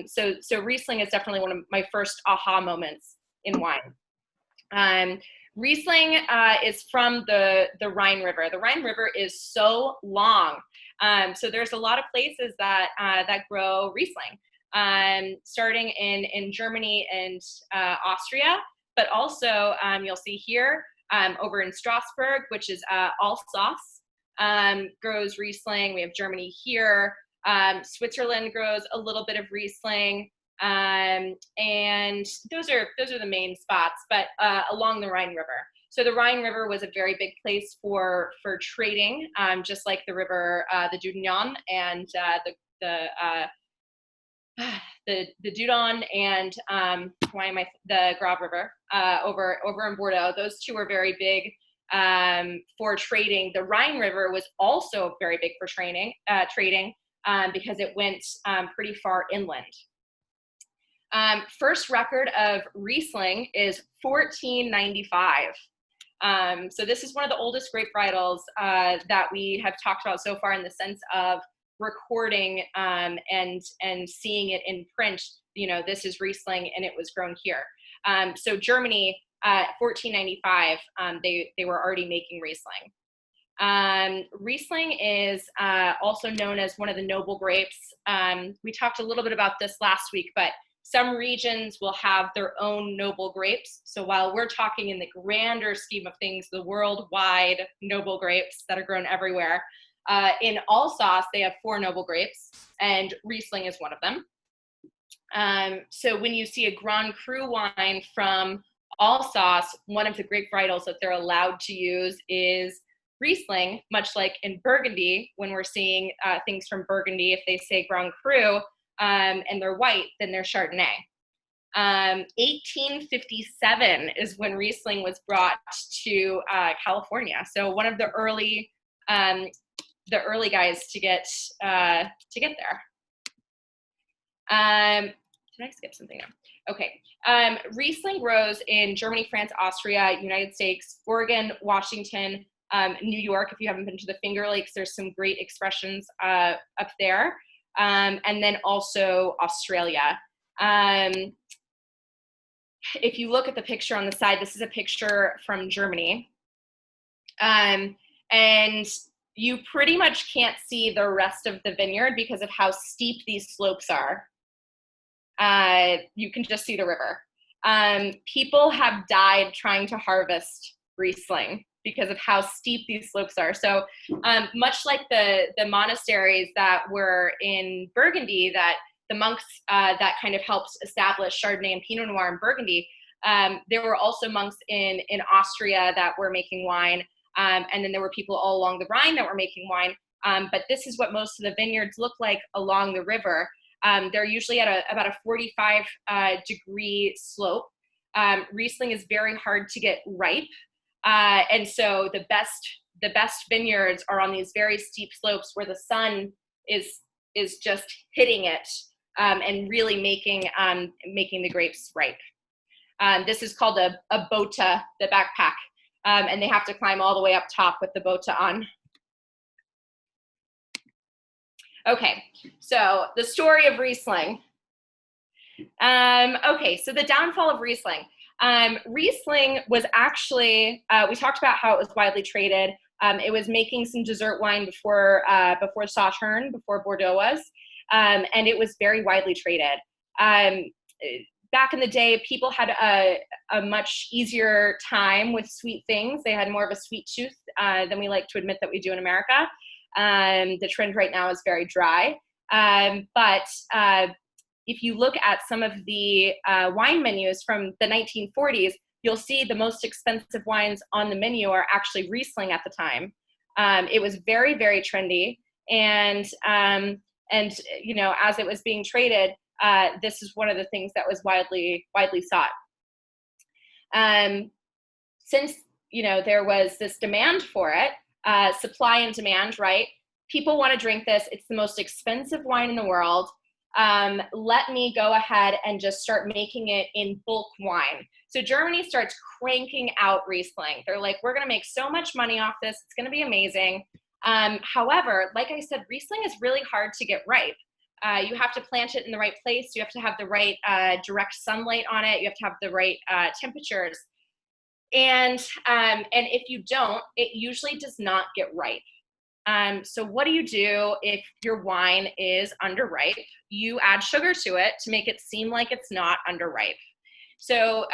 So Riesling is definitely one of my first aha moments in wine. Riesling is from the Rhine River. The Rhine River is so long. So there's a lot of places that grow Riesling, starting in Germany and Austria, but also you'll see here over in Strasbourg, which is Alsace, grows Riesling. We have Germany here. Switzerland grows a little bit of Riesling. And those are the main spots, but along the Rhine River. So the Rhine River was a very big place for trading, just like the river, the Dudon and the Dudon and the Grape River over in Bordeaux. Those 2 were very big for trading. The Rhine River was also very big for trading because it went pretty far inland. First record of Riesling is 1495. So this is one of the oldest grape varietals that we have talked about so far, in the sense of recording and seeing it in print. This is Riesling and it was grown here. So Germany, 1495, they were already making Riesling. Riesling is also known as one of the noble grapes. We talked a little bit about this last week, but some regions will have their own noble grapes. So while we're talking in the grander scheme of things, the worldwide noble grapes that are grown everywhere, in Alsace, they have 4 noble grapes, and Riesling is one of them. So when you see a Grand Cru wine from Alsace, one of the grape varietals that they're allowed to use is Riesling, much like in Burgundy, when we're seeing things from Burgundy, if they say Grand Cru, and they're white, then they're Chardonnay. 1857 is when Riesling was brought to California. So one of the early guys to get there. Did I skip something now? Okay. Riesling grows in Germany, France, Austria, United States, Oregon, Washington, New York. If you haven't been to the Finger Lakes, there's some great expressions up there. And then also Australia. If you look at the picture on the side, this is a picture from Germany. And you pretty much can't see the rest of the vineyard because of how steep these slopes are. You can just see the river. People have died trying to harvest Riesling because of how steep these slopes are. So much like the monasteries that were in Burgundy, that the monks that kind of helped establish Chardonnay and Pinot Noir in Burgundy, there were also monks in Austria that were making wine. And then there were people all along the Rhine that were making wine. But this is what most of the vineyards look like along the river. They're usually at about a 45 degree slope. Riesling is very hard to get ripe. And so the best vineyards are on these very steep slopes where the sun is just hitting it and really making the grapes ripe. This is called a bota, the backpack, and they have to climb all the way up top with the bota on. Okay, so the story of Riesling. Okay, so the downfall of Riesling. Riesling was actually, we talked about how it was widely traded. It was making some dessert wine before Sauternes, before Bordeaux was, and it was very widely traded. Back in the day, people had a much easier time with sweet things. They had more of a sweet tooth than we like to admit that we do in America. The trend right now is very dry. But if you look at some of the wine menus from the 1940s, you'll see the most expensive wines on the menu are actually Riesling at the time. It was very, very trendy. And you know, as it was being traded, this is one of the things that was widely sought. Since, you know, there was this demand for it, supply and demand, right? People want to drink this. It's the most expensive wine in the world. Let me go ahead and just start making it in bulk wine. So Germany starts cranking out Riesling. They're like, we're going to make so much money off this. It's going to be amazing. However, like I said, Riesling is really hard to get ripe. You have to plant it in the right place. You have to have the right direct sunlight on it. You have to have the right temperatures. And if you don't, it usually does not get ripe. So what do you do if your wine is underripe? You add sugar to it to make it seem like it's not underripe. So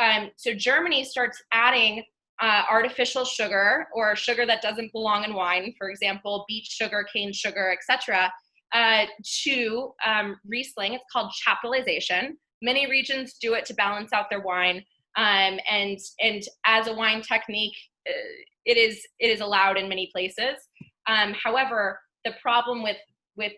Germany starts adding artificial sugar, or sugar that doesn't belong in wine, for example, beet sugar, cane sugar, etc., to Riesling. It's called chaptalization. Many regions do it to balance out their wine, and as a wine technique, it is allowed in many places. However, the problem with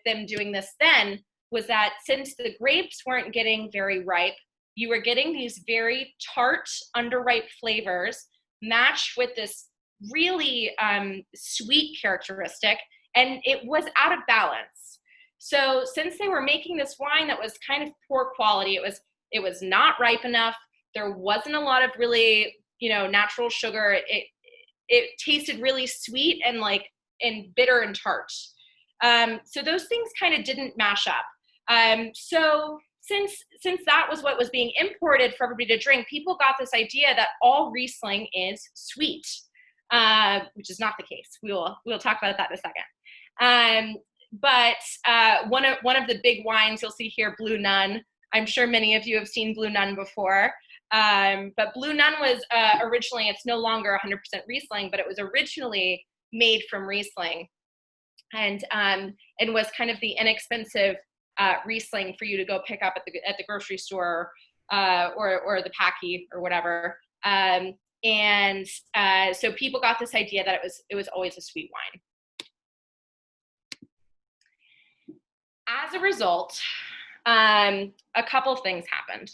them doing this then was that since the grapes weren't getting very ripe, you were getting these very tart, underripe flavors matched with this really sweet characteristic, and it was out of balance. So since they were making this wine that was kind of poor quality, it was not ripe enough. There wasn't a lot of really, you know, natural sugar. It tasted really sweet and bitter and tart. So those things kind of didn't mash up. So since that was what was being imported for everybody to drink, people got this idea that all Riesling is sweet, which is not the case. We'll talk about that in a second. But one of the big wines you'll see here, Blue Nun. I'm sure many of you have seen Blue Nun before. But Blue Nun was originally, it's no longer 100% Riesling, but it was originally made from Riesling, and was kind of the inexpensive Riesling for you to go pick up at the grocery store or the packy or whatever. So people got this idea that it was always a sweet wine. As a result, a couple of things happened.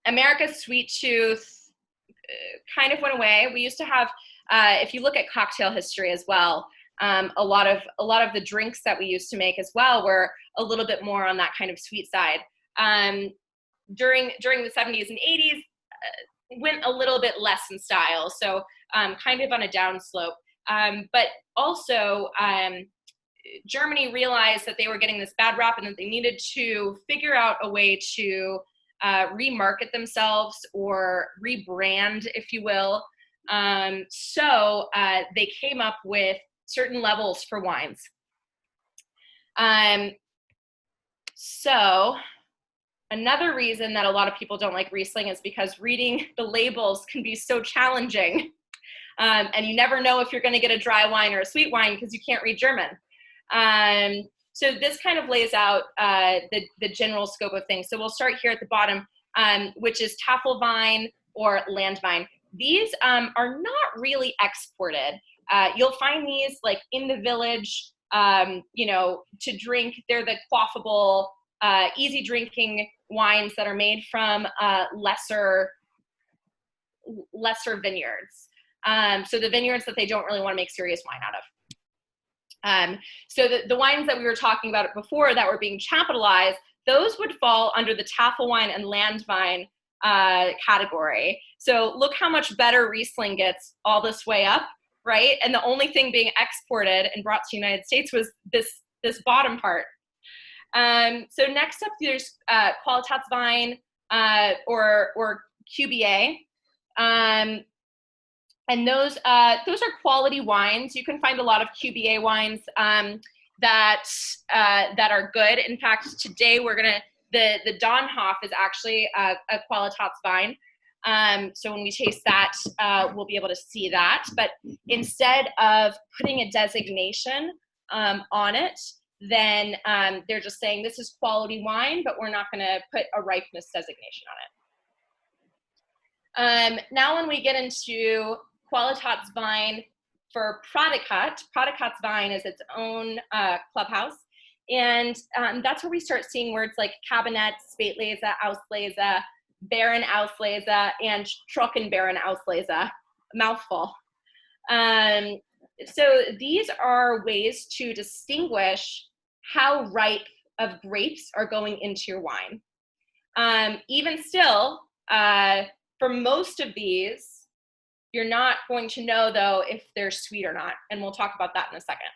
America's sweet tooth kind of went away. We used to have, if you look at cocktail history as well, a lot of the drinks that we used to make as well were a little bit more on that kind of sweet side. During the 70s and 80s, went a little bit less in style, so kind of on a downslope. But also, Germany realized that they were getting this bad rap and that they needed to figure out a way to remarket themselves or rebrand, if you will. So they came up with certain levels for wines. So another reason that a lot of people don't like Riesling is because reading the labels can be so challenging. And you never know if you're going to get a dry wine or a sweet wine because you can't read German. So this kind of lays out the general scope of things. So we'll start here at the bottom, which is Tafelwein or Landwein. These are not really exported. You'll find these like in the village, to drink. They're the quaffable, easy drinking wines that are made from lesser vineyards. So the vineyards that they don't really want to make serious wine out of. So the wines that we were talking about before that were being chaptalized, those would fall under the Tafelwein and Landwein category. So look how much better Riesling gets all this way up, right? And the only thing being exported and brought to the United States was this bottom part. So next up, there's Qualitätswein or QBA. And those are quality wines. You can find a lot of QBA wines that are good. In fact, today the Donhof is actually a Qualitätswein. So when we taste that, we'll be able to see that. But instead of putting a designation on it, then they're just saying this is quality wine, but we're not going to put a ripeness designation on it. Now when we get into Qualitätswein for Pradekat is its own clubhouse. And that's where we start seeing words like Cabernet, Spätlese, Auslese, Baron Auslese, and Trockenbaron Auslese, mouthful. So these are ways to distinguish how ripe of grapes are going into your wine. Even still, for most of these, you're not going to know, though, if they're sweet or not, and we'll talk about that in a second.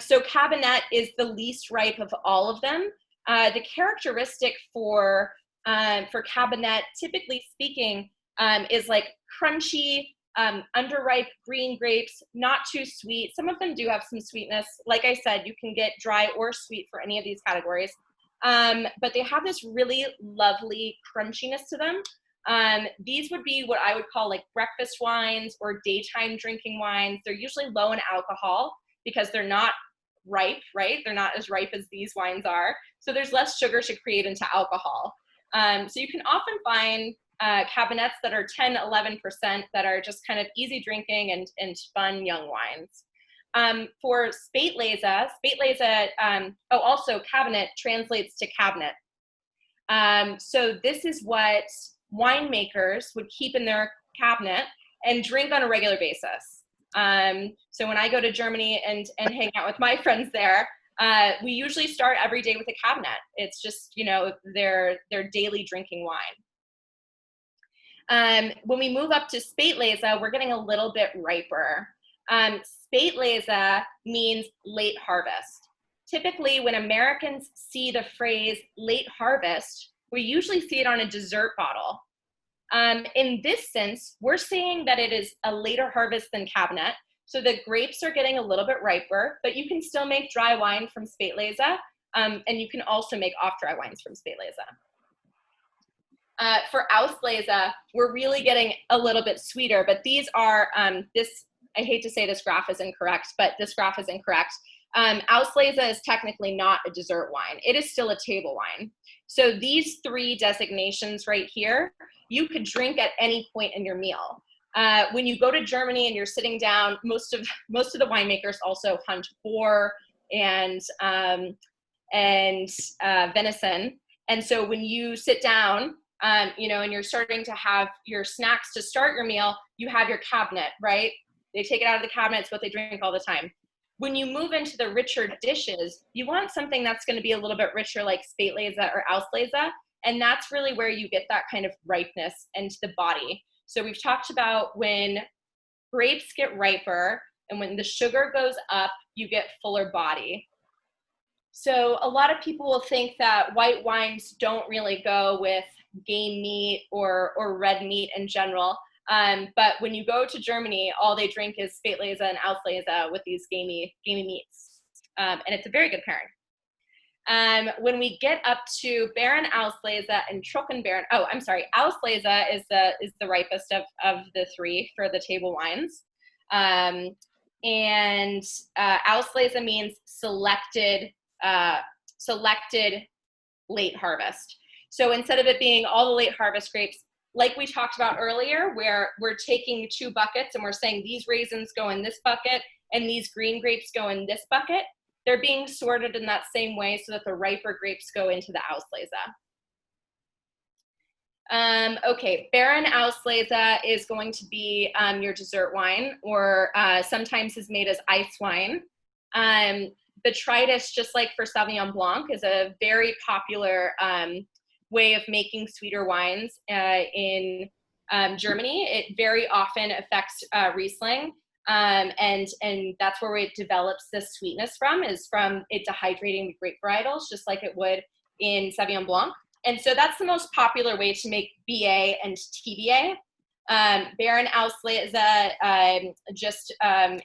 So Cabernet is the least ripe of all of them. The characteristic for Cabernet, typically speaking, is like crunchy, underripe green grapes, not too sweet. Some of them do have some sweetness. Like I said, you can get dry or sweet for any of these categories. But they have this really lovely crunchiness to them. These would be what I would call like breakfast wines or daytime drinking wines. They're usually low in alcohol because they're not ripe, right? They're not as ripe as these wines are. So there's less sugar to create into alcohol. So you can often find Cabernets that are 10, 11% that are just kind of easy drinking and fun young wines. For Spätlese, also Cabernet translates to cabinet. So this is what winemakers would keep in their cabinet and drink on a regular basis. So when I go to Germany and hang out with my friends there, we usually start every day with a cabinet. It's just, their daily drinking wine. When we move up to Spätlese, we're getting a little bit riper. Spätlese means late harvest. Typically, when Americans see the phrase late harvest, we usually see it on a dessert bottle. In this sense, we're saying that it is a later harvest than Cabernet. So the grapes are getting a little bit riper, but you can still make dry wine from Spätlese, and you can also make off-dry wines from Spätlese. For Auslese, we're really getting a little bit sweeter, but these are, I hate to say this graph is incorrect, but this graph is incorrect. Auslese is technically not a dessert wine. It is still a table wine. So these three designations right here, you could drink at any point in your meal. When you go to Germany and you're sitting down, most of the winemakers also hunt boar and venison. And so when you sit down, and you're starting to have your snacks to start your meal, you have your cabinet, right? They take it out of the cabinet. It's what they drink all the time. When you move into the richer dishes, you want something that's going to be a little bit richer, like Spätlese or Auslese, and that's really where you get that kind of ripeness into the body. So we've talked about when grapes get riper and when the sugar goes up, you get fuller body. So a lot of people will think that white wines don't really go with game meat or red meat in general. But when you go to Germany, all they drink is Spätlese and Auslese with these gamey meats. And it's a very good pairing. When we get up to Baron Auslese and Trockenbaron, Auslese is the ripest of the three for the table wines. And Auslese means selected late harvest. So instead of it being all the late harvest grapes, like we talked about earlier, where we're taking two buckets and we're saying these raisins go in this bucket and these green grapes go in this bucket, they're being sorted in that same way so that the riper grapes go into the Auslese. Okay, Baron Auslese is going to be your dessert wine, or sometimes is made as ice wine. Botrytis, just like for Sauvignon Blanc, is a very popular way of making sweeter wines in Germany. It very often affects Riesling. And that's where it develops this sweetness from, is from it dehydrating the grape varietals, just like it would in Sauvignon Blanc. And so that's the most popular way to make BA and TBA. Baron Auslese,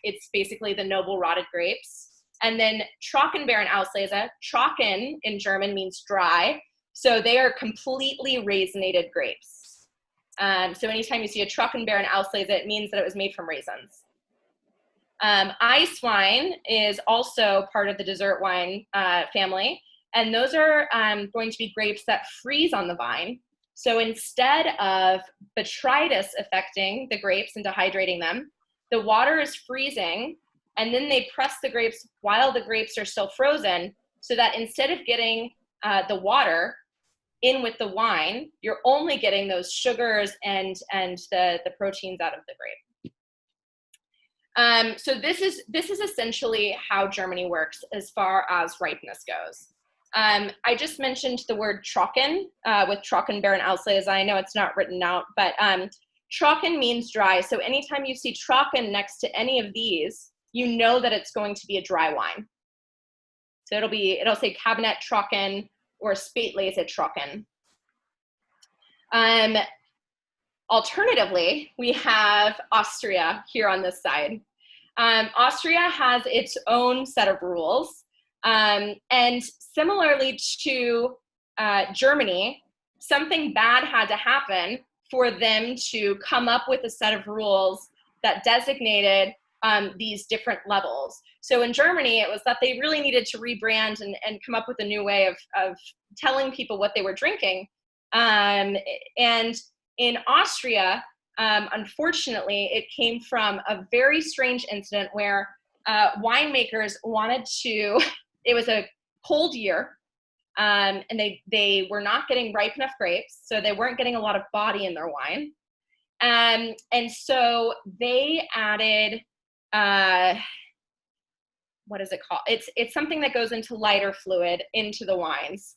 it's basically the noble rotted grapes. And then Trocken Baron Auslese, Trocken in German means dry. So they are completely raisinated grapes. So anytime you see a Trocken Baron Auslese, it means that it was made from raisins. Ice wine is also part of the dessert wine family. And those are going to be grapes that freeze on the vine. So instead of botrytis affecting the grapes and dehydrating them, the water is freezing, and then they press the grapes while the grapes are still frozen, so that instead of getting the water in with the wine, you're only getting those sugars and the proteins out of the grape. So this is essentially how Germany works as far as ripeness goes. I just mentioned the word trocken with Trocken Baron Auslese. I know it's not written out, but trocken means dry. So anytime you see trocken next to any of these, you know that it's going to be a dry wine. So it'll say Cabernet Trocken or Spätlese Trocken. Alternatively, we have Austria here on this side. Austria has its own set of rules. And similarly to Germany, something bad had to happen for them to come up with a set of rules that designated these different levels. So in Germany, it was that they really needed to rebrand and come up with a new way of telling people what they were drinking. And in Austria, unfortunately, it came from a very strange incident where winemakers wanted to, it was a cold year, and they were not getting ripe enough grapes, so they weren't getting a lot of body in their wine. And so they added, what is it called? It's something that goes into lighter fluid into the wines.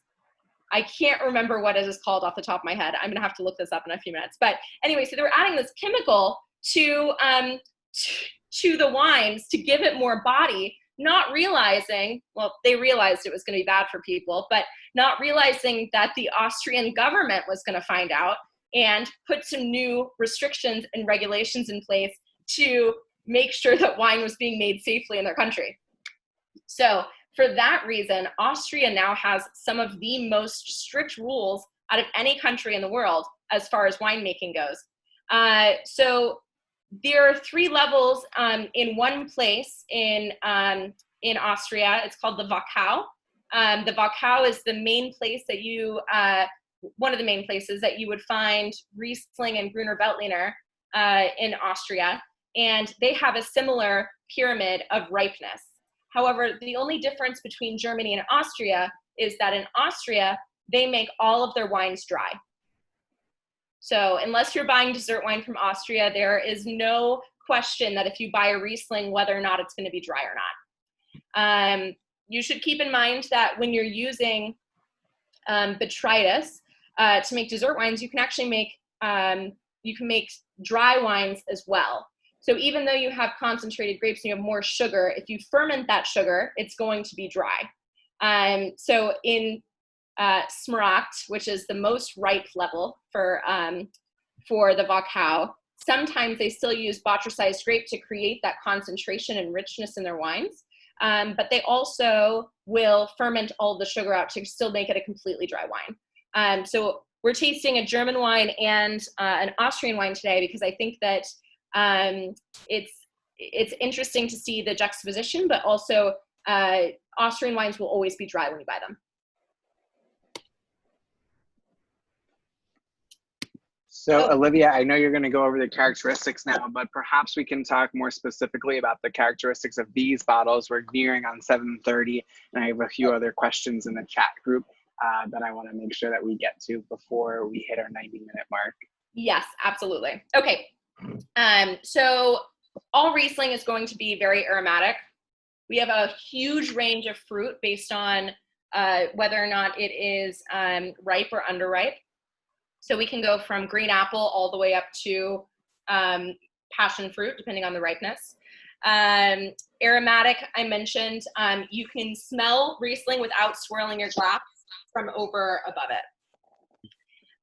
I can't remember what it is called off the top of my head. I'm gonna have to look this up in a few minutes. But anyway, so they were adding this chemical to the wines to give it more body, not realizing, well, they realized it was gonna be bad for people, but not realizing that the Austrian government was gonna find out and put some new restrictions and regulations in place to make sure that wine was being made safely in their country. So for that reason, Austria now has some of the most strict rules out of any country in the world as far as winemaking goes. So there are 3 levels in one place in Austria. It's called the Wachau. The Wachau is the main place that you, one of the main places that you would find Riesling and Gruner Veltliner in Austria. And they have a similar pyramid of ripeness. However, the only difference between Germany and Austria is that in Austria, they make all of their wines dry. So unless you're buying dessert wine from Austria, there is no question that if you buy a Riesling, whether or not it's going to be dry or not. You should keep in mind that when you're using botrytis to make dessert wines, you can actually make dry wines as well. So even though you have concentrated grapes and you have more sugar, if you ferment that sugar, it's going to be dry. So in Smaragd, which is the most ripe level for the Wachau, sometimes they still use botrytized grape to create that concentration and richness in their wines. But they also will ferment all the sugar out to still make it a completely dry wine. So we're tasting a German wine and an Austrian wine today because I think that it's interesting to see the juxtaposition, but also Austrian wines will always be dry when you buy them. So Olivia, I know you're going to go over the characteristics now, but perhaps we can talk more specifically about the characteristics of these bottles. We're nearing on 7:30, and I have a few other questions in the chat group that I want to make sure that we get to before we hit our 90-minute mark. Yes, absolutely. Okay. So all Riesling is going to be very aromatic. We have a huge range of fruit based on whether or not it is ripe or underripe. So we can go from green apple all the way up to passion fruit, depending on the ripeness. Aromatic, I mentioned, you can smell Riesling without swirling your glass from over above it.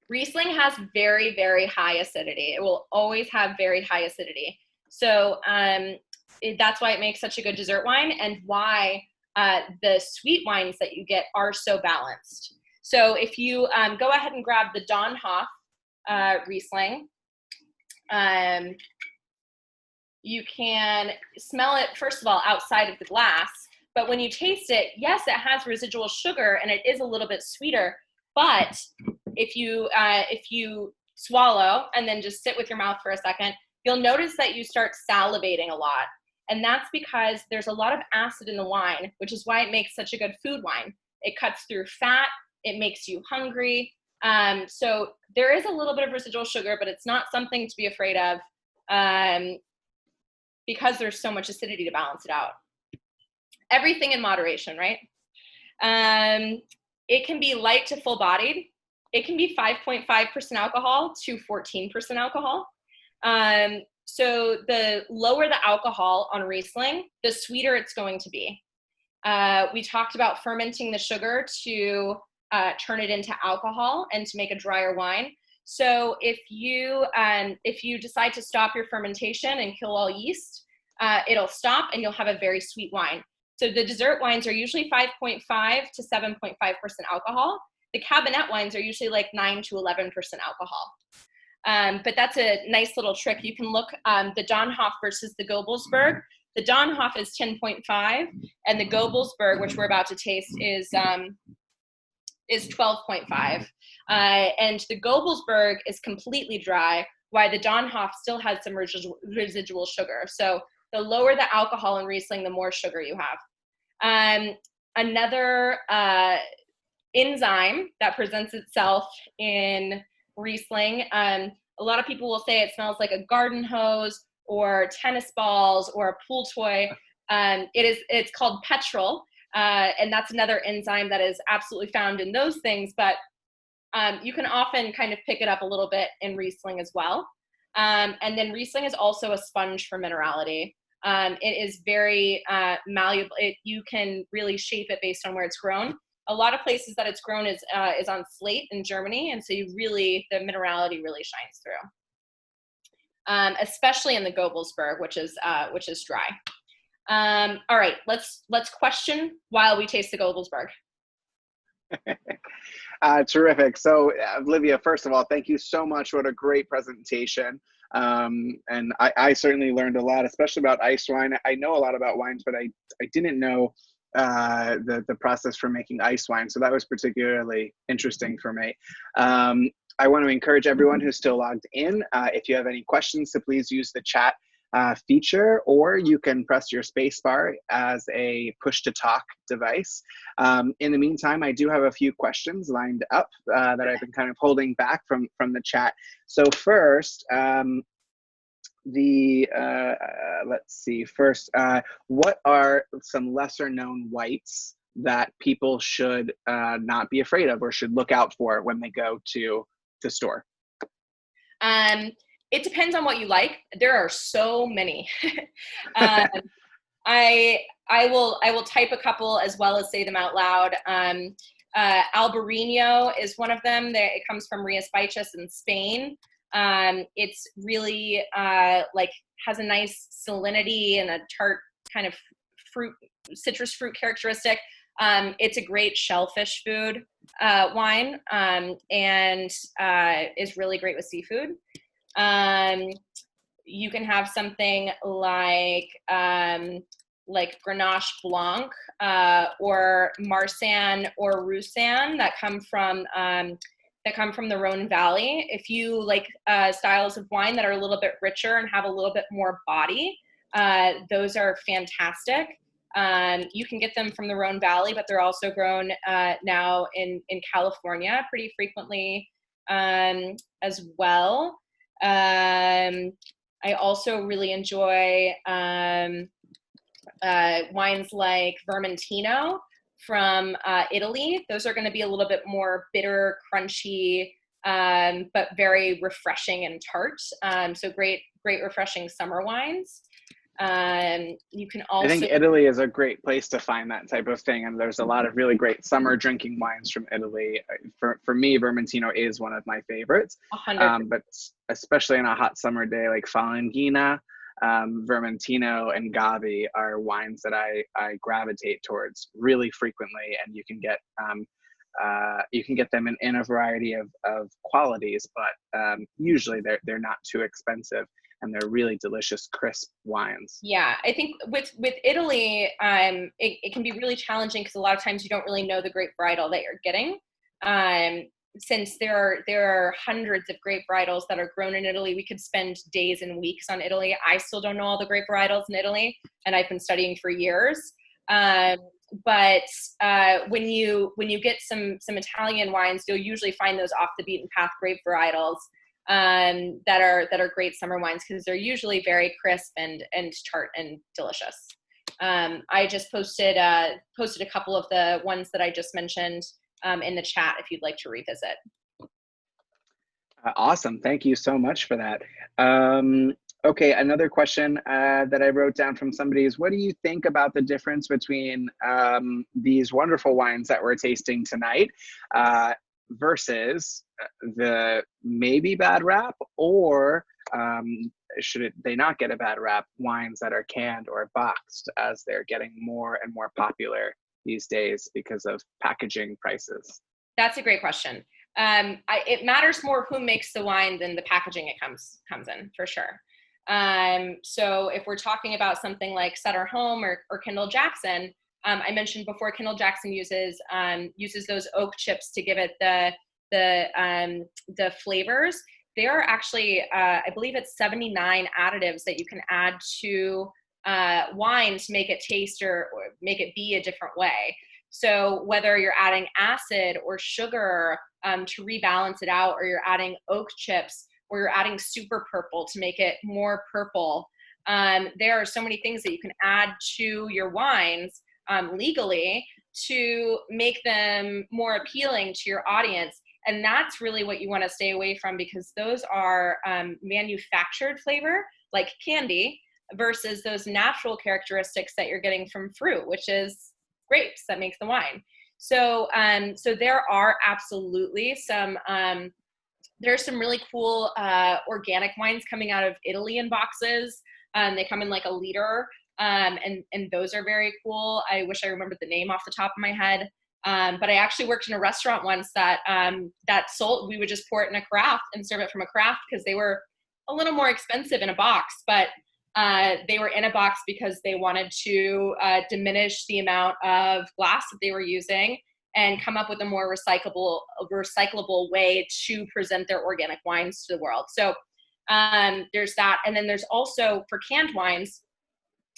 Riesling has very, very high acidity. It will always have very high acidity. So that's why it makes such a good dessert wine, and why the sweet wines that you get are so balanced. So if you go ahead and grab the Donhoff Riesling, you can smell it, first of all, outside of the glass. But when you taste it, yes, it has residual sugar and it is a little bit sweeter. But if you swallow and then just sit with your mouth for a second, you'll notice that you start salivating a lot. And that's because there's a lot of acid in the wine, which is why it makes such a good food wine. It cuts through fat. It makes you hungry. So there is a little bit of residual sugar, but it's not something to be afraid of, because there's so much acidity to balance it out. Everything in moderation, right? It can be light to full-bodied. It can be 5.5% alcohol to 14% alcohol. So the lower the alcohol on Riesling, the sweeter it's going to be. We talked about fermenting the sugar to turn it into alcohol and to make a drier wine. So if you decide to stop your fermentation and kill all yeast, it'll stop and you'll have a very sweet wine. So the dessert wines are usually 5.5 to 7.5% alcohol. The Cabernet wines are usually like 9 to 11% alcohol. But that's a nice little trick. You can look the Donhoff versus the Gobelsberg. The Donhoff is 10.5, and the Gobelsberg, which we're about to taste, is 12.5. And the Gobelsberg is completely dry, while the Donhoff still has some residual sugar. So the lower the alcohol in Riesling, the more sugar you have. Another enzyme that presents itself in Riesling, a lot of people will say it smells like a garden hose or tennis balls or a pool toy. It's called petrol, and that's another enzyme that is absolutely found in those things, but you can often kind of pick it up a little bit in Riesling as well. And then Riesling is also a sponge for minerality. It is very malleable. You can really shape it based on where it's grown. A lot of places that it's grown is on slate in Germany, and so the minerality really shines through. Especially in the Gobelsberg, which is dry. All right, let's question while we taste the Gobelsberg. Terrific. So, Olivia, first of all, thank you so much. What a great presentation. And I certainly learned a lot, especially about ice wine. I know a lot about wines, but I didn't know the process for making ice wine. So that was particularly interesting for me. I want to encourage everyone who's still logged in. If you have any questions, so please use the chat feature, or you can press your space bar as a push to talk device. In the meantime, I do have a few questions lined up that I've been kind of holding back from the chat. So first, let's see, first, what are some lesser known whites that people should not be afraid of or should look out for when they go to the store? It depends on what you like. There are so many. I will type a couple as well as say them out loud. Albarino is one of them. It comes from Rías Baixas in Spain. It's really has a nice salinity and a tart kind of citrus fruit characteristic. It's a great shellfish food wine, and is really great with seafood. You can have something like Grenache Blanc or Marsanne or Roussanne that come from the Rhone Valley. If you like styles of wine that are a little bit richer and have a little bit more body, those are fantastic. You can get them from the Rhone Valley, but they're also grown now in California pretty frequently as well. I also really enjoy wines like Vermentino from Italy. Those are going to be a little bit more bitter, crunchy, but very refreshing and tart. So great refreshing summer wines. You can also— I think Italy is a great place to find that type of thing, and there's a lot of really great summer drinking wines from Italy. For me, Vermentino is one of my favorites. 100%. But especially on a hot summer day like Falanghina, Vermentino and Gavi are wines that I gravitate towards really frequently, and you can get them in a variety of qualities, but usually they're not too expensive, and they're really delicious, crisp wines. Yeah, I think with Italy, it can be really challenging because a lot of times you don't really know the grape varietal that you're getting. Since there are hundreds of grape varietals that are grown in Italy, we could spend days and weeks on Italy. I still don't know all the grape varietals in Italy, and I've been studying for years. But when you get some Italian wines, you'll usually find those off the beaten path grape varietals that are great summer wines because they're usually very crisp and tart and delicious. I just posted a couple of the ones that I just mentioned in the chat if you'd like to revisit. Awesome. Thank you so much for that. Okay, another question that I wrote down from somebody is, what do you think about the difference between these wonderful wines that we're tasting tonight versus the maybe bad rap, or should they not get a bad rap, wines that are canned or boxed, as they're getting more and more popular these days because of packaging prices? That's a great question. It matters more who makes the wine than the packaging it comes in, for sure. So if we're talking about something like Sutter Home or Kendall Jackson, I mentioned before, Kendall Jackson uses those oak chips to give it the flavors. There are actually, I believe it's 79 additives that you can add to wine to make it taste or make it be a different way. So whether you're adding acid or sugar to rebalance it out, or you're adding oak chips, or you're adding super purple to make it more purple, there are so many things that you can add to your wines legally to make them more appealing to your audience. And that's really what you want to stay away from, because those are manufactured flavor, like candy, versus those natural characteristics that you're getting from fruit, which is grapes that makes the wine. So there are absolutely some there's some really cool organic wines coming out of Italy in boxes. They come in like a liter, and those are very cool. I wish I remembered the name off the top of my head. But I actually worked in a restaurant once that sold, we would just pour it in a carafe and serve it from a carafe, because they were a little more expensive in a box, but they were in a box because they wanted to diminish the amount of glass that they were using and come up with a more recyclable way to present their organic wines to the world. So there's that. And then there's also, for canned wines,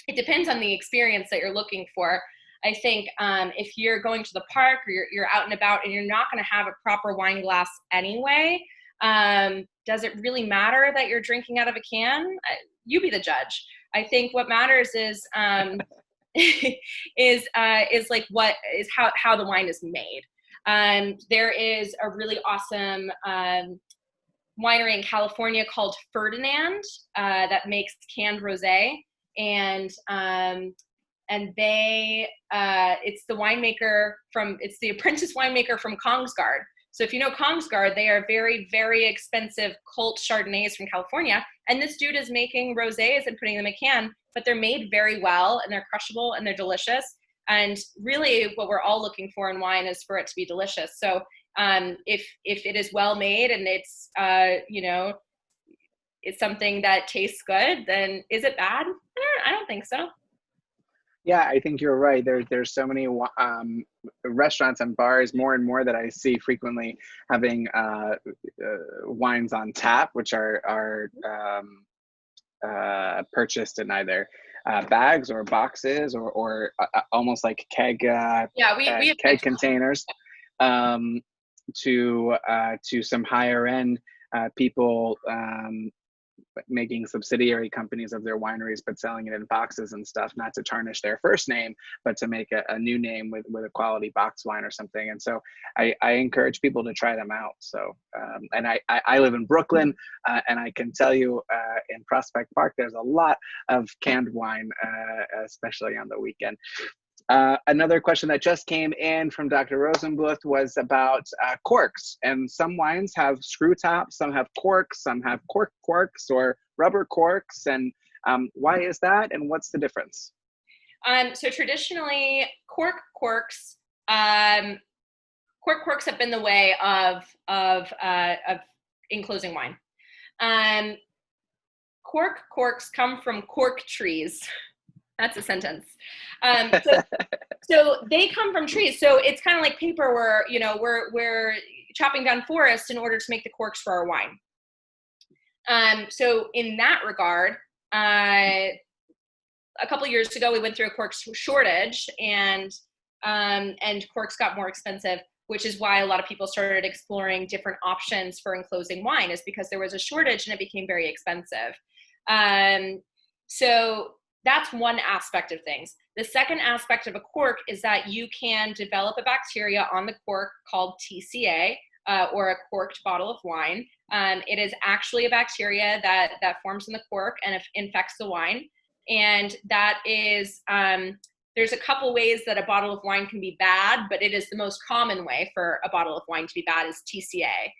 it depends on the experience that you're looking for. I think if you're going to the park, or you're out and about and you're not going to have a proper wine glass anyway, does it really matter that you're drinking out of a can? You be the judge. I think what matters is like what is how the wine is made. There is a really awesome winery in California called Ferdinand that makes canned rosé, and they it's the apprentice winemaker from Kongsgaard. So if you know Kongsgaard, they are very, very expensive cult Chardonnays from California. And this dude is making rosés and putting them in a can, but they're made very well, and they're crushable, and they're delicious. And really what we're all looking for in wine is for it to be delicious. So if it is well made and it's, it's something that tastes good, then is it bad? I don't think so. Yeah, I think you're right. There's so many restaurants and bars, more and more, that I see frequently having wines on tap, which are purchased in either bags or boxes or almost like keg keg containers, to some higher end people making subsidiary companies of their wineries, but selling it in boxes and stuff, not to tarnish their first name, but to make a new name with a quality box wine or something. And so I encourage people to try them out. So, and I live in Brooklyn, and I can tell you in Prospect Park, there's a lot of canned wine, especially on the weekend. Another question that just came in from Dr. Rosenbluth was about corks. And some wines have screw tops, some have corks, some have corks or rubber corks. And why is that? And what's the difference? So traditionally, corks have been the way of enclosing wine. Corks come from cork trees. That's a sentence. So they come from trees. So it's kind of like paper where, we're chopping down forest in order to make the corks for our wine. So in that regard, a couple of years ago, we went through a cork shortage and corks got more expensive, which is why a lot of people started exploring different options for enclosing wine, is because there was a shortage and it became very expensive. So that's one aspect of things. The second aspect of a cork is that you can develop a bacteria on the cork called TCA, or a corked bottle of wine. It is actually a bacteria that forms in the cork and infects the wine. And that is, there's a couple ways that a bottle of wine can be bad, but it is the most common way for a bottle of wine to be bad is TCA.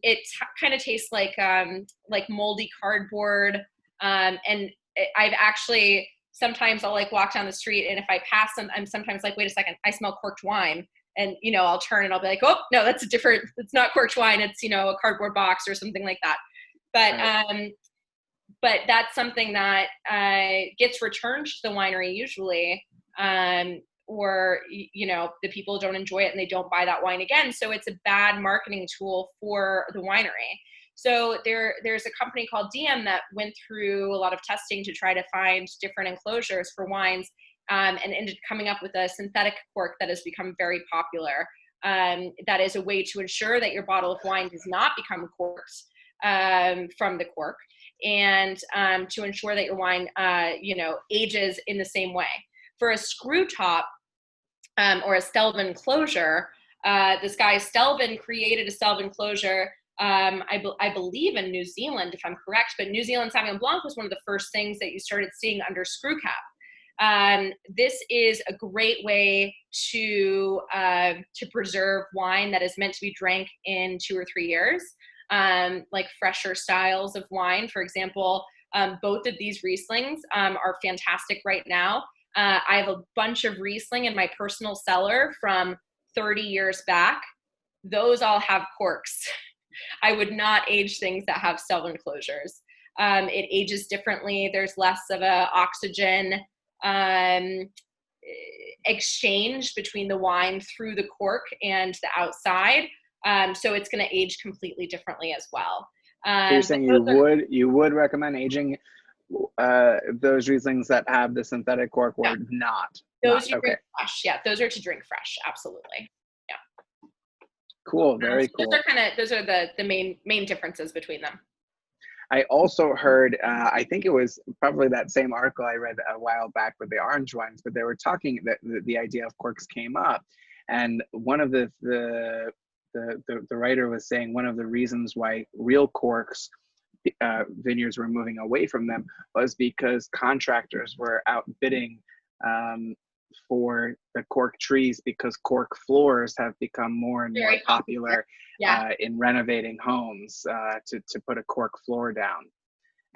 It kind of tastes like moldy cardboard, and I've actually, sometimes I'll walk down the street, and if I pass them, I'm sometimes like, wait a second, I smell corked wine. And, I'll turn and I'll be like, oh, no, it's not corked wine. It's, a cardboard box or something like that. But that's something that gets returned to the winery usually, or, the people don't enjoy it and they don't buy that wine again. So it's a bad marketing tool for the winery. So there's a company called DM that went through a lot of testing to try to find different enclosures for wines, and ended coming up with a synthetic cork that has become very popular. That is a way to ensure that your bottle of wine does not become corked from the cork, and to ensure that your wine, ages in the same way. For a screw top or a Stelvin closure, this guy Stelvin created a Stelvin closure. I believe in New Zealand, if I'm correct, but New Zealand Sauvignon Blanc was one of the first things that you started seeing under screw cap. This is a great way to preserve wine that is meant to be drank in 2 or 3 years, like fresher styles of wine. For example, both of these Rieslings are fantastic right now. I have a bunch of Riesling in my personal cellar from 30 years back. Those all have corks. I would not age things that have Stelvin closures. It ages differently. There's less of a oxygen exchange between the wine through the cork and the outside. So it's going to age completely differently as well. So you're saying you would recommend aging those Rieslings that have the synthetic cork, or not? Those you drink fresh. Yeah, those are to drink fresh. Absolutely. Cool. Very cool. Those are the main differences between them. I also heard, I think it was probably that same article I read a while back with the orange wines, but they were talking that the idea of corks came up, and one of the writer was saying one of the reasons why real corks vineyards were moving away from them was because contractors were outbidding for the cork trees, because cork floors have become more and more popular in renovating homes, to put a cork floor down.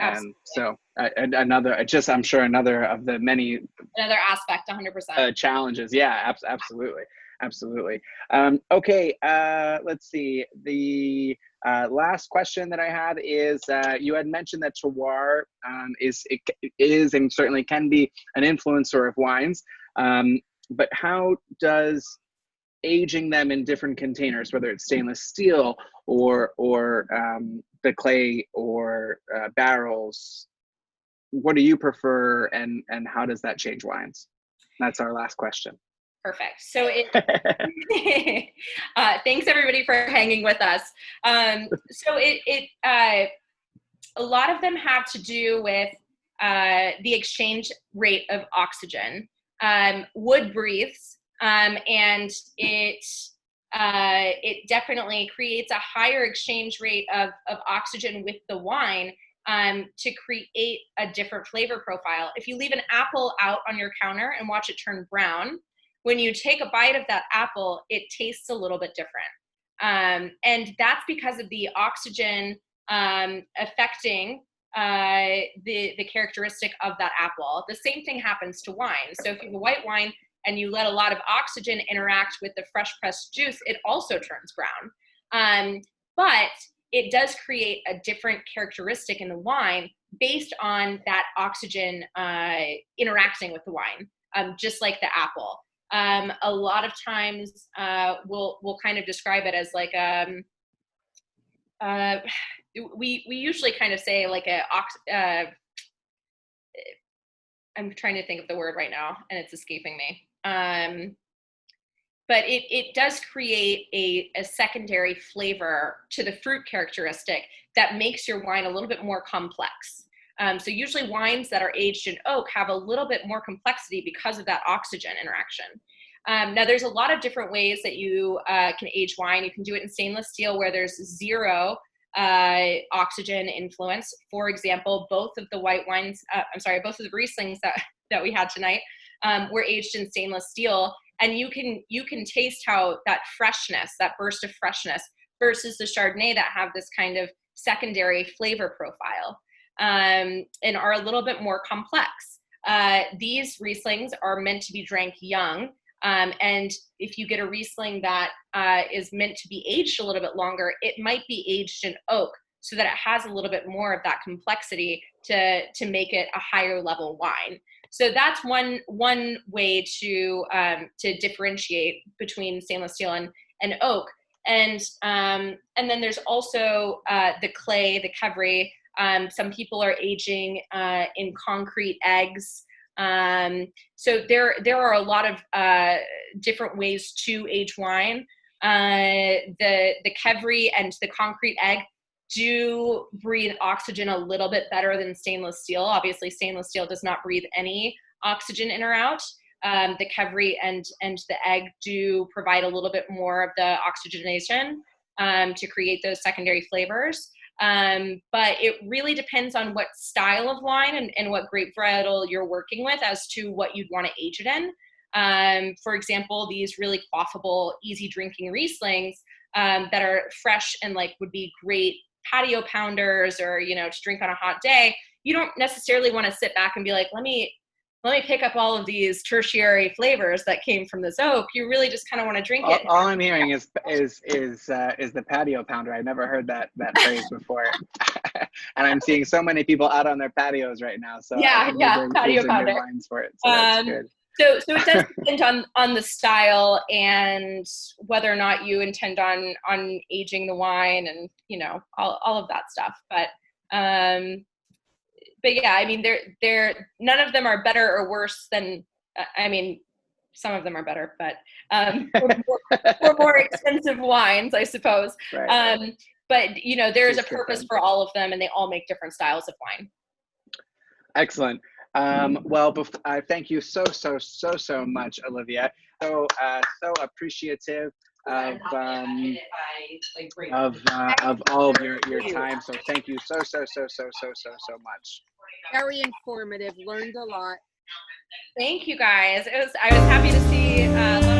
Absolutely. And so I'm sure another of the many aspect, 100% challenges. Yeah, absolutely. Okay, let's see. The last question that I had is, you had mentioned that terroir is and certainly can be an influencer of wines. But how does aging them in different containers, whether it's stainless steel or the clay or barrels, what do you prefer, and how does that change wines? That's our last question. Perfect. So thanks everybody for hanging with us. a lot of them have to do with the exchange rate of oxygen. Wood breathes, and it definitely creates a higher exchange rate of oxygen with the wine to create a different flavor profile. If you leave an apple out on your counter and watch it turn brown, when you take a bite of that apple, it tastes a little bit different. And that's because of the oxygen affecting the characteristic of that apple. The same thing happens to wine. So if you have a white wine and you let a lot of oxygen interact with the fresh pressed juice, it also turns brown. But it does create a different characteristic in the wine based on that oxygen interacting with the wine, just like the apple. A lot of times we'll kind of describe it as like we usually kind of say like I'm trying to think of the word right now and it's escaping me. But it does create a secondary flavor to the fruit characteristic that makes your wine a little bit more complex. So usually wines that are aged in oak have a little bit more complexity because of that oxygen interaction. Now there's a lot of different ways that you can age wine. You can do it in stainless steel where there's zero oxygen influence. For example, both of the both of the Rieslings that we had tonight were aged in stainless steel. And you can taste how that freshness, that burst of freshness versus the Chardonnay that have this kind of secondary flavor profile and are a little bit more complex. These Rieslings are meant to be drank young. And if you get a Riesling that is meant to be aged a little bit longer, it might be aged in oak so that it has a little bit more of that complexity to make it a higher level wine. So that's one way to differentiate between stainless steel and oak. And then there's also the clay, the Cabernet. Some people are aging in concrete eggs. So there are a lot of different ways to age wine. The Cabernet and the concrete egg do breathe oxygen a little bit better than stainless steel. Obviously, stainless steel does not breathe any oxygen in or out. The Cabernet and the egg do provide a little bit more of the oxygenation to create those secondary flavors. But it really depends on what style of wine and what grape varietal you're working with as to what you'd want to age it in. For example, these really quaffable, easy drinking Rieslings that are fresh and like would be great patio pounders or, to drink on a hot day. You don't necessarily want to sit back and be like, let me pick up all of these tertiary flavors that came from this oak. You really just kind of want to drink it. All I'm hearing is the patio pounder. I've never heard that phrase before, and I'm seeing so many people out on their patios right now. So yeah, patio pounder. Wines for it, so that's good. So it does depend on the style and whether or not you intend on aging the wine and all of that stuff. But yeah, I mean, they're none of them are better or worse than. I mean, some of them are better, but for more expensive wines, I suppose. Right. But there is a purpose for all of them, and they all make different styles of wine. Excellent. Well, I thank you so much, Olivia. So appreciative of all of your time. So thank you so much. Very informative. Learned a lot. Thank you guys. I was happy to see a lot of